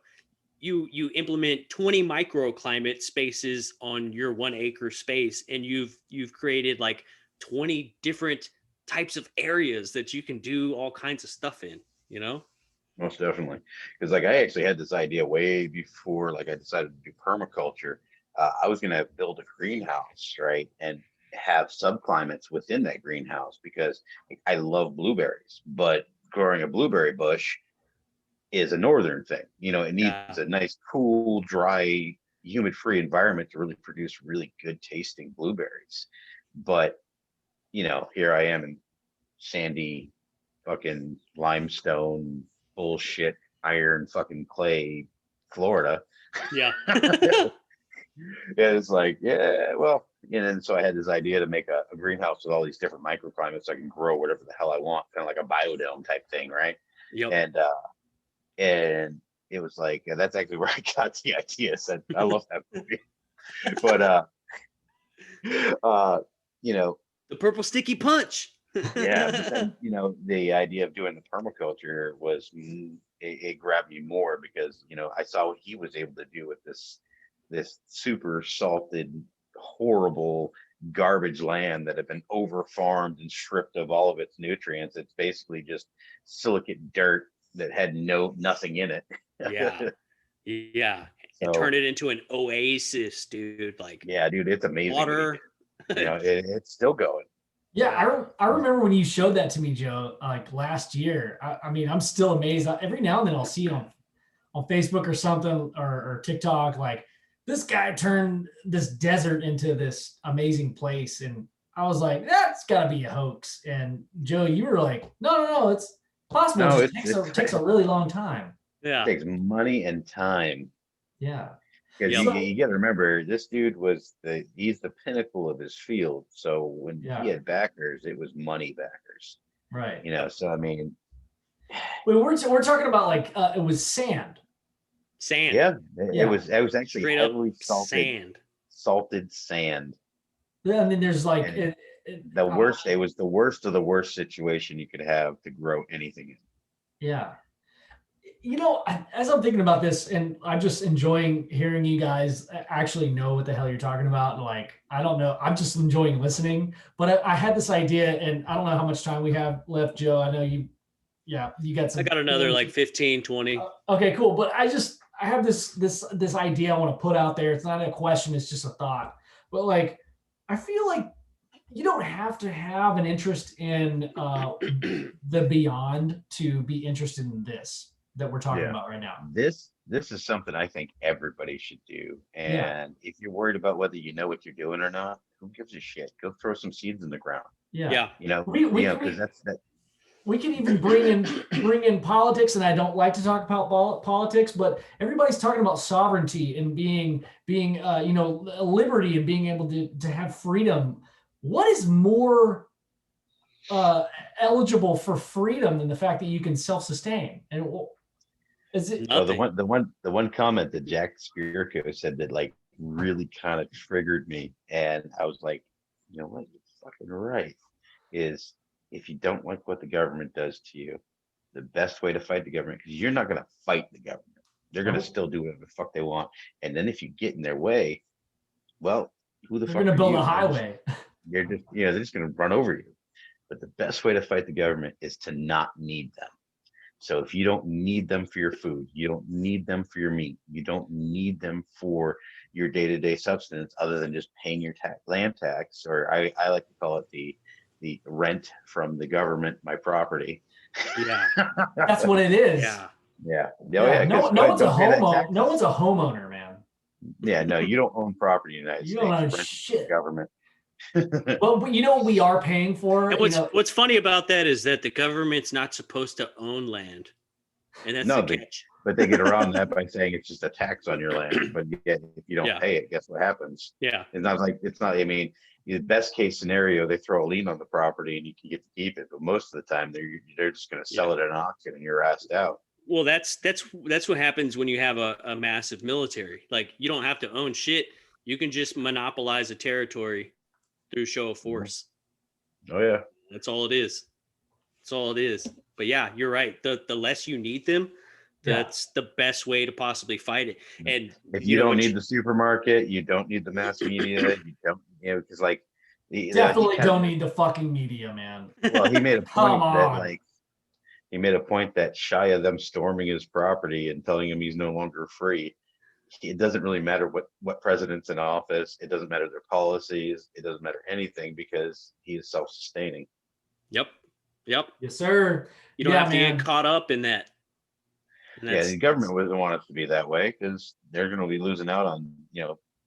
you implement 20 microclimate spaces on your 1 acre space, and you've created like 20 different types of areas that you can do all kinds of stuff in, you know? Most definitely. Because like, I actually had this idea way before, like, I decided to do permaculture. I was going to build a greenhouse, right? And have subclimates within that greenhouse, because I love blueberries, but growing a blueberry bush is a northern thing. You know, it needs a nice, cool, dry, humid-free environment to really produce really good tasting blueberries. But, you know, here I am in sandy fucking limestone bullshit iron fucking clay Florida. Yeah. It's like, yeah, well, and so I had this idea to make a greenhouse with all these different microclimates so I can grow whatever the hell I want, kind of like a biodome type thing, right? Yep. And it was like, that's actually where I got the idea. So I love that movie. But you know, the purple sticky punch. Yeah, but then, you know, the idea of doing the permaculture was, it grabbed me more, because, you know, I saw what he was able to do with this this super salted, horrible garbage land that had been over farmed and stripped of all of its nutrients. It's basically just silicate dirt that had nothing in it. Yeah. Yeah. And So turn it into an oasis, dude. Like, yeah, dude, it's amazing. water. It's still going. Yeah, I remember when you showed that to me, Joe, like last year. I mean, I'm still amazed. Every now and then I'll see it on Facebook or something or TikTok, like this guy turned this desert into this amazing place. And I was like, that's gotta be a hoax. And Joe, you were like, no, it's possible. No, it takes a really long time. Yeah. It takes money and time. Yeah. Because Yep. you got to remember, this dude he's the pinnacle of his field. So when he had backers, it was money backers. Right. You know, so I mean, we're talking about like it was sand. Sand. Yeah, it was actually straight up heavily salted sand. Yeah, and then there's like the worst. It was the worst of the worst situation you could have to grow anything in. Yeah. You know, as I'm thinking about this, and I'm just enjoying hearing you guys actually know what the hell you're talking about. And like, I don't know, I'm just enjoying listening. But I had this idea, and I don't know how much time we have left, Joe. I know you got some. I got another like 15, 20. Okay, cool. But I have this idea I want to put out there. It's not a question, it's just a thought. But like, I feel like you don't have to have an interest in the beyond to be interested in this that we're talking about right now. This is something I think everybody should do. And if you're worried about whether you know what you're doing or not, who gives a shit? Go throw some seeds in the ground. Yeah. You know, because that's that. We can even bring in politics, and I don't like to talk about politics, but everybody's talking about sovereignty and being liberty and being able to have freedom. What is more eligible for freedom than the fact that you can self-sustain? And is it the one comment that Jack Spirko said that like really kind of triggered me, and I was like, you know what, you're fucking right, is if you don't like what the government does to you, the best way to fight the government, because you're not going to fight the government, they're going to still do whatever the fuck they want, and then if you get in their way, well, who the fuck are you? They're going to build a highway. You're just, they're just going to run over you. But the best way to fight the government is to not need them. So if you don't need them for your food, you don't need them for your meat, you don't need them for your day-to-day substance other than just paying your land tax, or I like to call it the rent from the government, my property. Yeah. That's what it is. Yeah. No one's a homeowner. No one's a homeowner, man. Yeah, no, you don't own property in the United States. You don't own shit. Government. Well, you know what we are paying for? And what's funny about that is that the government's not supposed to own land. And that's the catch. But they get around that by saying it's just a tax on your land. But yet, if you don't pay it, guess what happens? Yeah. I mean, the best case scenario, they throw a lien on the property and you can get to keep it. But most of the time they're just going to sell it at an auction and you're asked out. Well, that's what happens when you have a massive military. Like, you don't have to own shit. You can just monopolize a territory through show of force. Oh yeah. That's all it is. That's all it is. But yeah, you're right. The less you need them, that's the best way to possibly fight it. And if you don't need the supermarket, you don't need the mass media, you don't, because like definitely don't need the fucking media, man. Well, he made a point that shy of them storming his property and telling him he's no longer free, it doesn't really matter what president's in office. It doesn't matter their policies. It doesn't matter anything because he is self-sustaining. Yep. Yes, sir. You don't have to get caught up in that. Yeah, the government doesn't want us to be that way because they're going to be losing out on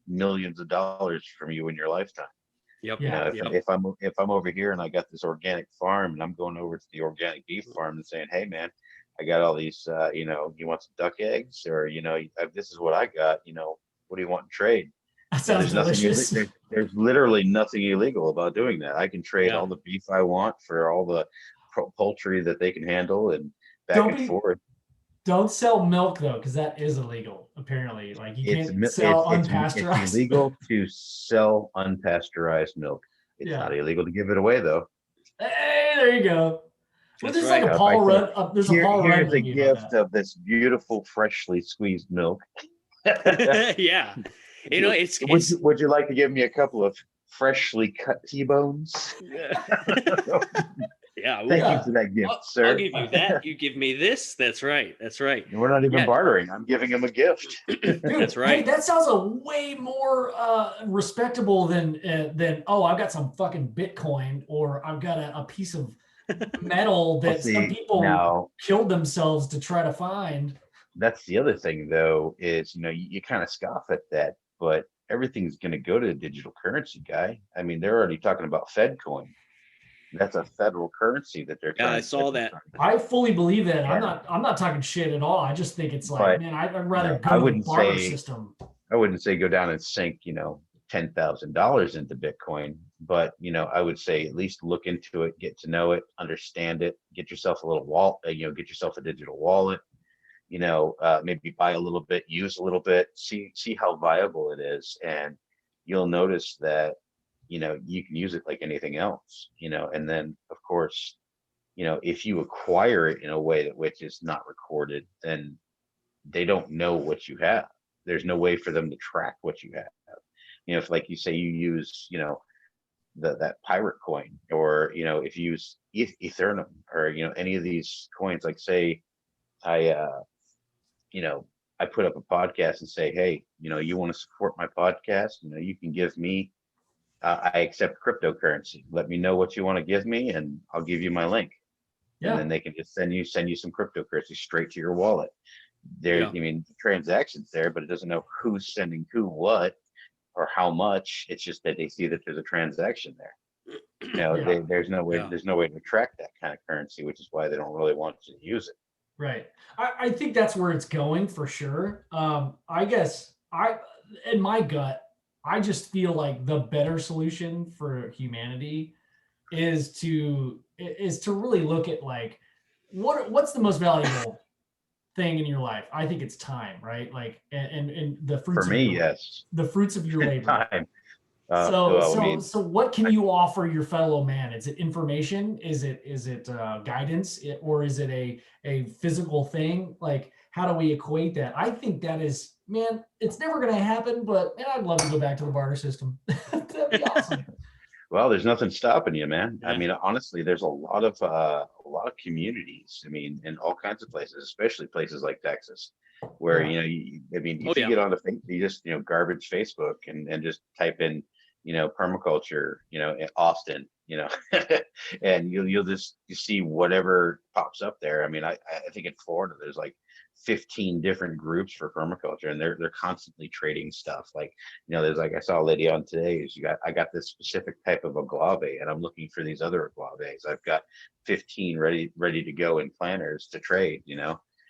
millions of dollars from you in your lifetime. Yep. If I'm over here and I got this organic farm and I'm going over to the organic beef farm and saying, hey man, I got all these, you want some duck eggs, or this is what I got. What do you want in trade? That sounds delicious. There's literally nothing illegal about doing that. I can trade all the beef I want for all the poultry that they can handle, and and forth. Don't sell milk though, because that is illegal. Apparently, like you can't sell unpasteurized. It's illegal to sell unpasteurized milk. It's not illegal to give it away though. Hey, there you go. Well, there's right. like a Paul Rudd. There's a Paul Rudd. Here's a gift of this beautiful, freshly squeezed milk. Yeah. You know, would you like to give me a couple of freshly cut T-bones? Yeah. Thank you for that gift, sir. I'll give you that. You give me this. That's right. That's right. We're not even bartering. I'm giving him a gift. Dude, that's right. Hey, that sounds a way more respectable than oh, I've got some fucking Bitcoin, or I've got a piece of metal that some people killed themselves to try to find. That's the other thing, though, is you kind of scoff at that, but everything's going to go to digital currency, guy. I mean, they're already talking about Fed coin. That's a federal currency that they're trying. Yeah, I saw that. I fully believe that. Yeah. I'm not talking shit at all. I just think it's like, man, I'd rather go to the barter system. I wouldn't say go down and sink, $10,000 into Bitcoin, but I would say at least look into it, get to know it, understand it, get yourself a little wallet, get yourself a digital wallet, maybe buy a little bit, use a little bit, see how viable it is, and you'll notice that you can use it like anything else, and then of course, if you acquire it in a way that which is not recorded, then they don't know what you have. There's no way for them to track what you have. If like you say you use, that pirate coin, or if you use Ethereum, or any of these coins, like say I put up a podcast and say, hey, you want to support my podcast, you can give me I accept cryptocurrency. Let me know what you want to give me, and I'll give you my link. Yeah. And then they can just send you some cryptocurrency straight to your wallet. There, I mean, the transaction's there, but it doesn't know who's sending who what or how much. It's just that they see that there's a transaction there. There's no way to track that kind of currency, which is why they don't really want you to use it. Right. I think that's where it's going for sure. I guess in my gut, I just feel like the better solution for humanity is to really look at like what's the most valuable thing in your life. I think it's time, right? Like and the fruits for me, yes, the fruits of your labor. Time. So what can you offer your fellow man? Is it information? Is it guidance? Or is it a physical thing? Like, how do we equate that? I think that is, man, it's never going to happen, but man, I'd love to go back to the barter system. That'd be awesome. Well, there's nothing stopping you, man. Yeah. I mean, honestly, there's a lot of communities. I mean, in all kinds of places, especially places like Texas, where you get on you just garbage Facebook and just type in permaculture, Austin, and you'll just see whatever pops up there. I mean, I think in Florida there's like 15 different groups for permaculture, and they're constantly trading stuff. Like, there's like, I saw a lady on today, I got this specific type of agave and I'm looking for these other agaves. I've got 15 ready to go in planters to trade,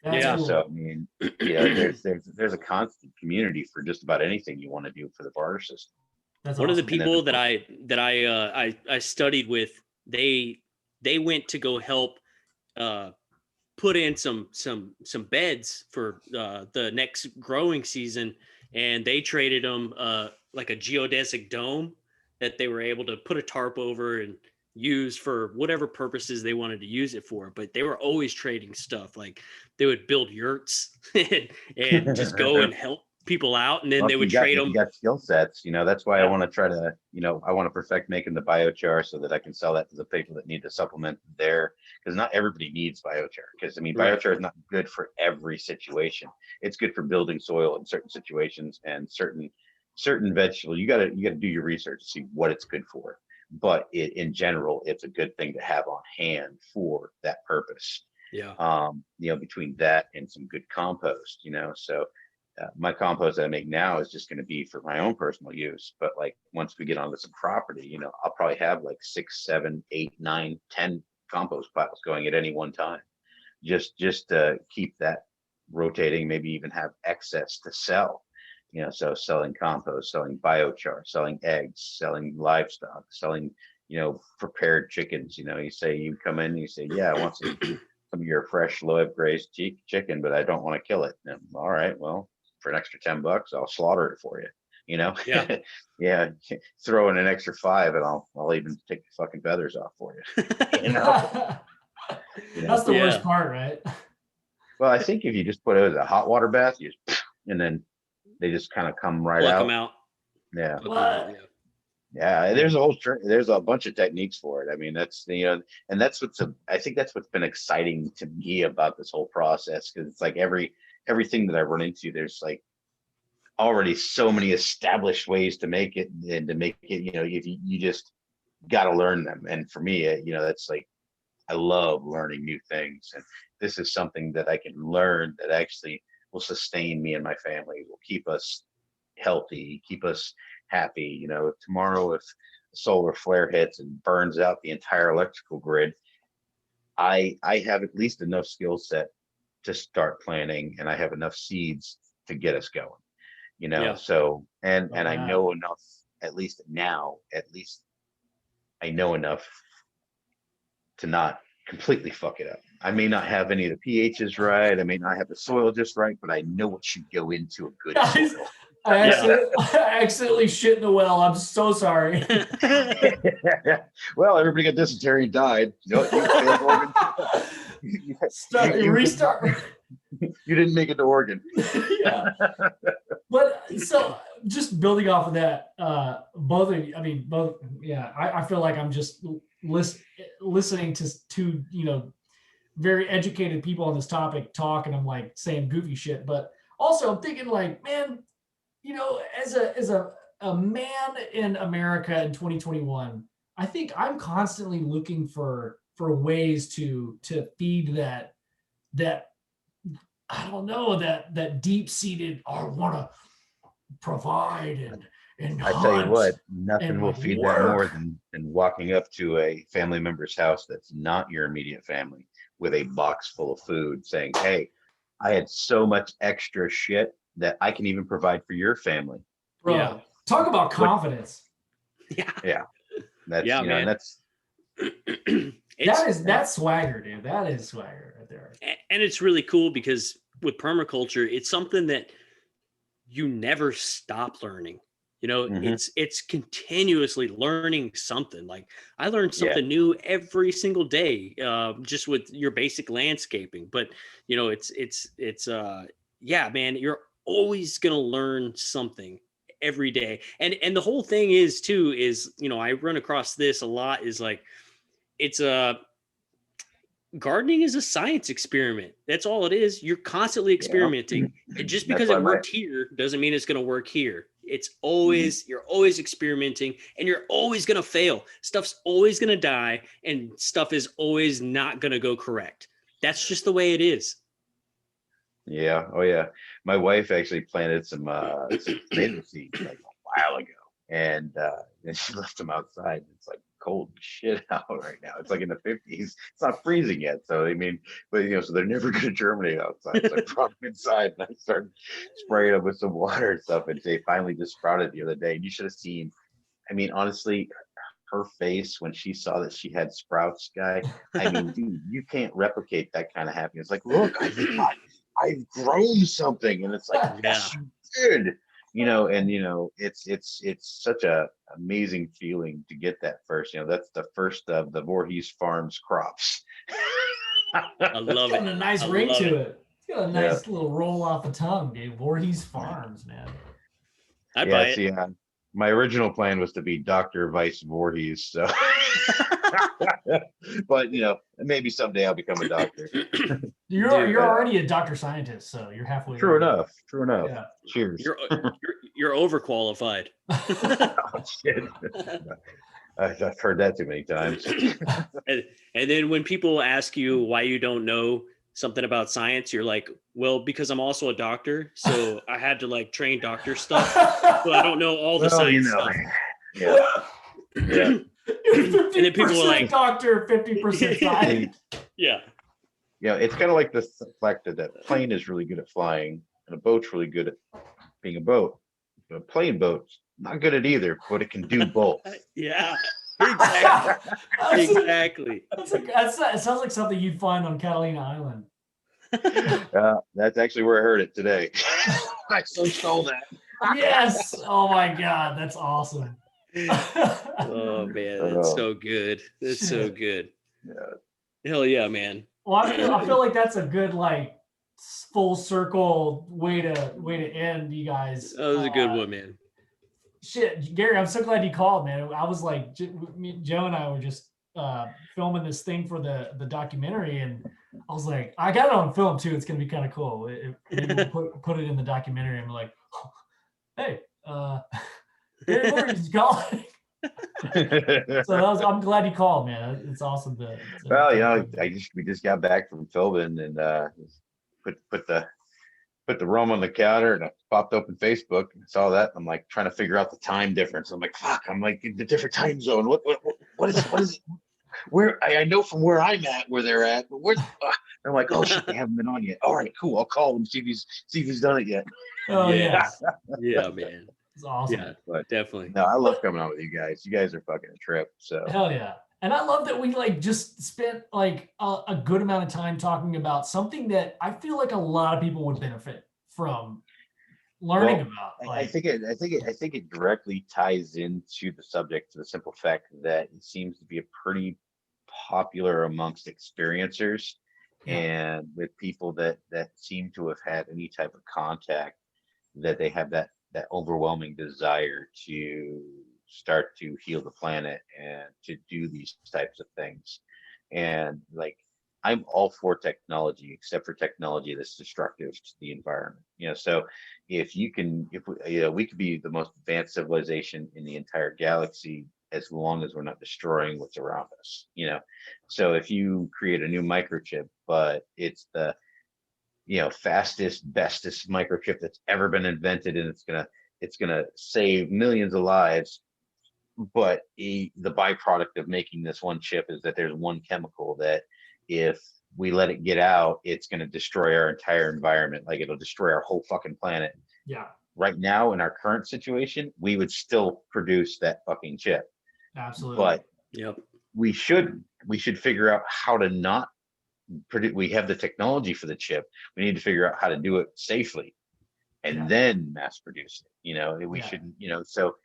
Cool. So I mean, there's a constant community for just about anything you want to do for the barter system. That's one awesome. Of the people that I studied with, they went to go help put in some beds for the next growing season, and they traded them like a geodesic dome that they were able to put a tarp over and use for whatever purposes they wanted to use it for. But they were always trading stuff. Like, they would build yurts and just go and help people out, and then they would trade them. You got skill sets, that's why I want to try to, I want to perfect making the biochar so that I can sell that to the people that need to supplement there, because not everybody needs biochar. Because I mean, biochar is not good for every situation. It's good for building soil in certain situations and certain vegetables. You got to do your research to see what it's good for. But in general, it's a good thing to have on hand for that purpose. Yeah. Between that and some good compost, so. My compost that I make now is just going to be for my own personal use. But like, once we get onto some property, I'll probably have like 6, 7, 8, 9, 10 compost piles going at any one time, just to keep that rotating, maybe even have excess to sell, so selling compost, selling biochar, selling eggs, selling livestock, selling, prepared chickens. You come in and you say, yeah, I want some of your fresh live grazed chicken, but I don't want to kill it. And, all right, well, for an extra $10, I'll slaughter it for you. Yeah. Yeah. Throw in an extra 5 and I'll even take the fucking feathers off for you. That's the worst part, right? Well, I think if you just put it as a hot water bath, and then they just kind of come right Pluck out. them out. Yeah. Pluck 'em out, What? yeah. Yeah, there's a bunch of techniques for it. I mean, that's and that's I think that's what's been exciting to me about this whole process, because it's like everything that I run into, there's like already so many established ways to make it, and to make it, if you just got to learn them. And for me, that's like, I love learning new things, and this is something that I can learn that actually will sustain me and my family, will keep us healthy, keep us happy. Tomorrow, if a solar flare hits and burns out the entire electrical grid, I have at least enough skill set to start planning, and I have enough seeds to get us going. Yeah. So and Oh, I yeah. know enough, at least I know enough to not completely fuck it up. I may not have any of the pHs right, I may not have the soil just right, but I know what should go into a good Guys, soil. I accidentally shit in the well. I'm so sorry. Well, everybody got dysentery and died. You failed Oregon. Restart. You didn't make it to Oregon. Yeah. But so just building off of that, both of you, I mean, both, yeah, I feel like I'm just listening to very educated people on this topic talk, and I'm like saying goofy shit, but also I'm thinking like, man, as a man in America in 2021, I think I'm constantly looking for ways to feed that I don't know, that deep-seated, I want to provide and I tell you hunt what, and nothing will like feed that more work. than walking up to a family member's house that's not your immediate family with a box full of food, saying, "Hey, I had so much extra shit that I can even provide for your family." Bro, Yeah. talk about What- confidence. Yeah. That's Yeah, and man. that's That's swagger, dude. That is swagger right there. And it's really cool because with permaculture, it's something that you never stop learning. Mhm. It's continuously learning something. Like I learned Yeah. something new every single day, just with your basic landscaping. But yeah, man, you're always gonna learn something every day. And the whole thing is too is I run across this a lot, is like it's a gardening is a science experiment. That's all it is. You're constantly experimenting. And just That's because why it worked here doesn't mean it's going to work here. It's always, you're always experimenting, and you're always going to fail. Stuff's always going to die, and stuff is always not going to go correct. That's just the way it is. Yeah. Oh yeah. My wife actually planted some tomato seeds like a while ago, and she left them outside. It's like cold shit out right now. It's like in the 50s. It's not freezing yet, so I mean, but so they're never going to germinate outside. So I brought them inside, and I started spraying them with some water and stuff, and they finally just sprouted the other day. And you should have seen. I mean, honestly, her face when she saw that she had sprouts, guy. I mean, dude, you can't replicate that kind of happiness. Like, look, I've grown something, and it's like, yes, you did. It's such a amazing feeling to get that first. That's the first of the Voorhis Farms crops. I love It's it. got a nice I ring love to it. it. It's got a nice little roll off the tongue, dude. Voorhis Farms, man. I'd buy it. See, my original plan was to be Dr. Vice Voorhis, so but maybe someday I'll become a doctor. You're already a doctor scientist, so you're halfway. True enough. Yeah. Cheers. You're overqualified. Oh, shit. I've heard that too many times. And then when people ask you why you don't know something about science, you're like, well, because I'm also a doctor, so I had to like train doctor stuff, so I don't know all the science stuff. Yeah. You're 50% like, doctor, 50% science. Yeah. Yeah, it's kind of like the fact that a plane is really good at flying and a boat's really good at being a boat. But a plane boat's not good at either, but it can do both. Yeah. Exactly. Exactly. It sounds like something you'd find on Catalina Island. That's actually where I heard it today. I so stole that. Yes. Oh my God, that's awesome. Oh man, that's so good. That's so good. Yeah. Hell yeah, man. Well, I feel like that's a good full circle way to end, you guys. That was a good one, man. Shit, Gary, I'm so glad you called, man. I was like, Joe and I were just filming this thing for the documentary, and I was like, I got it on film too. It's gonna be kind of cool. Maybe we'll put it in the documentary. I'm like, oh, hey, Gary Voorhis is calling. So I'm glad you called, man. It's awesome to well, you know, we just got back from filming and put the rum on the counter, and I popped open Facebook and saw that. I'm like trying to figure out the time difference. I'm like, fuck, I'm like in the different time zone. What is it? Where I know from where I'm at, where they're at, but where's I'm like, oh shit, they haven't been on yet. All right, cool. I'll call him, see if he's done it yet. Oh yeah. Yeah, man. It's awesome. Yeah, but definitely. No, I love coming on with you guys. You guys are fucking a trip. So hell yeah. And I love that we like just spent like a good amount of time talking about something that I feel like a lot of people would benefit from learning about. Like, I think it directly ties into the subject, to the simple fact that it seems to be a pretty popular amongst experiencers and with people that seem to have had any type of contact, that they have that overwhelming desire to start to heal the planet and to do these types of things. And like, I'm all for technology, except for technology that's destructive to the environment. You know, so if we could be the most advanced civilization in the entire galaxy as long as we're not destroying what's around us. You know, so if you create a new microchip, but it's the fastest, bestest microchip that's ever been invented, and it's gonna save millions of lives, but the byproduct of making this one chip is that there's one chemical that, if we let it get out, it's going to destroy our entire environment. Like, it'll destroy our whole fucking planet. Yeah. Right now, in our current situation, we would still produce that fucking chip. Absolutely. But yep, we should figure out how to not produce. We have the technology for the chip. We need to figure out how to do it safely, and then mass produce it. You know, we shouldn't. You know, so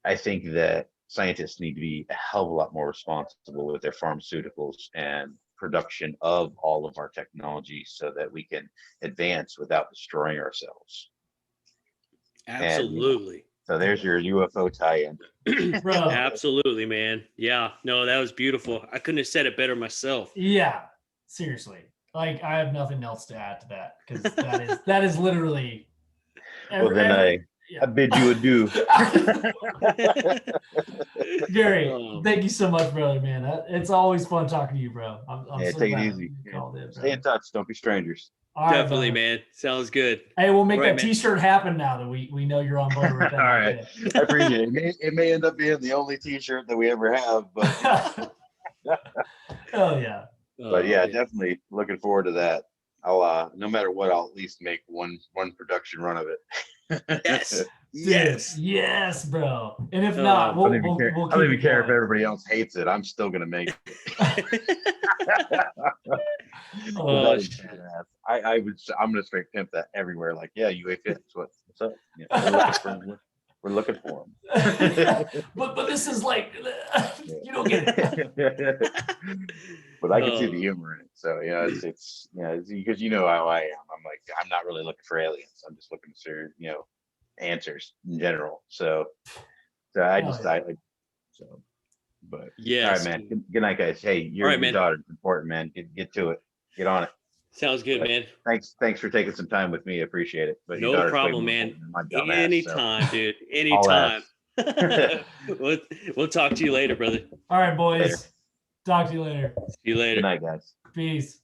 I think that scientists need to be a hell of a lot more responsible with their pharmaceuticals and production of all of our technology, so that we can advance without destroying ourselves. Absolutely. And, so there's your UFO tie-in. Bro. Absolutely, man. Yeah, no, that was beautiful. I couldn't have said it better myself. Yeah, seriously. Like, I have nothing else to add to that, because that is literally. I bid you adieu. Gary, thank you so much, brother, man. It's always fun talking to you, bro. I'm so take it glad easy. you called in, Stay in touch. Don't be strangers. All right, Definitely, brother. man. Sounds good. Hey, we'll make All right, that man. T-shirt happen now that we know you're on board with that. All right. I appreciate it. It may end up being the only T-shirt that we ever have, but hell yeah. But yeah, definitely looking forward to that. I'll no matter what, I'll at least make one production run of it. Yes. Dude, yes, bro. And if not, we'll I don't even care if everybody else hates it. I'm still gonna make it. I'm gonna straight pimp that everywhere. Like, yeah, UAP. What's up? We're looking for them. but this is like, you don't get it. But I can see the humor in it. So yeah, it's because you know how I am. I'm like, I'm not really looking for aliens. I'm just looking for answers in general. So but yes. all right, man. Good night, guys. Hey, your daughter's important, man. Get to it. Get on it. Sounds good, man. Thanks for taking some time with me. I appreciate it. But no problem, man. Anytime, dude. Anytime. We'll talk to you later, brother. All right, boys. Talk to you later. See you later. Good night, guys. Peace.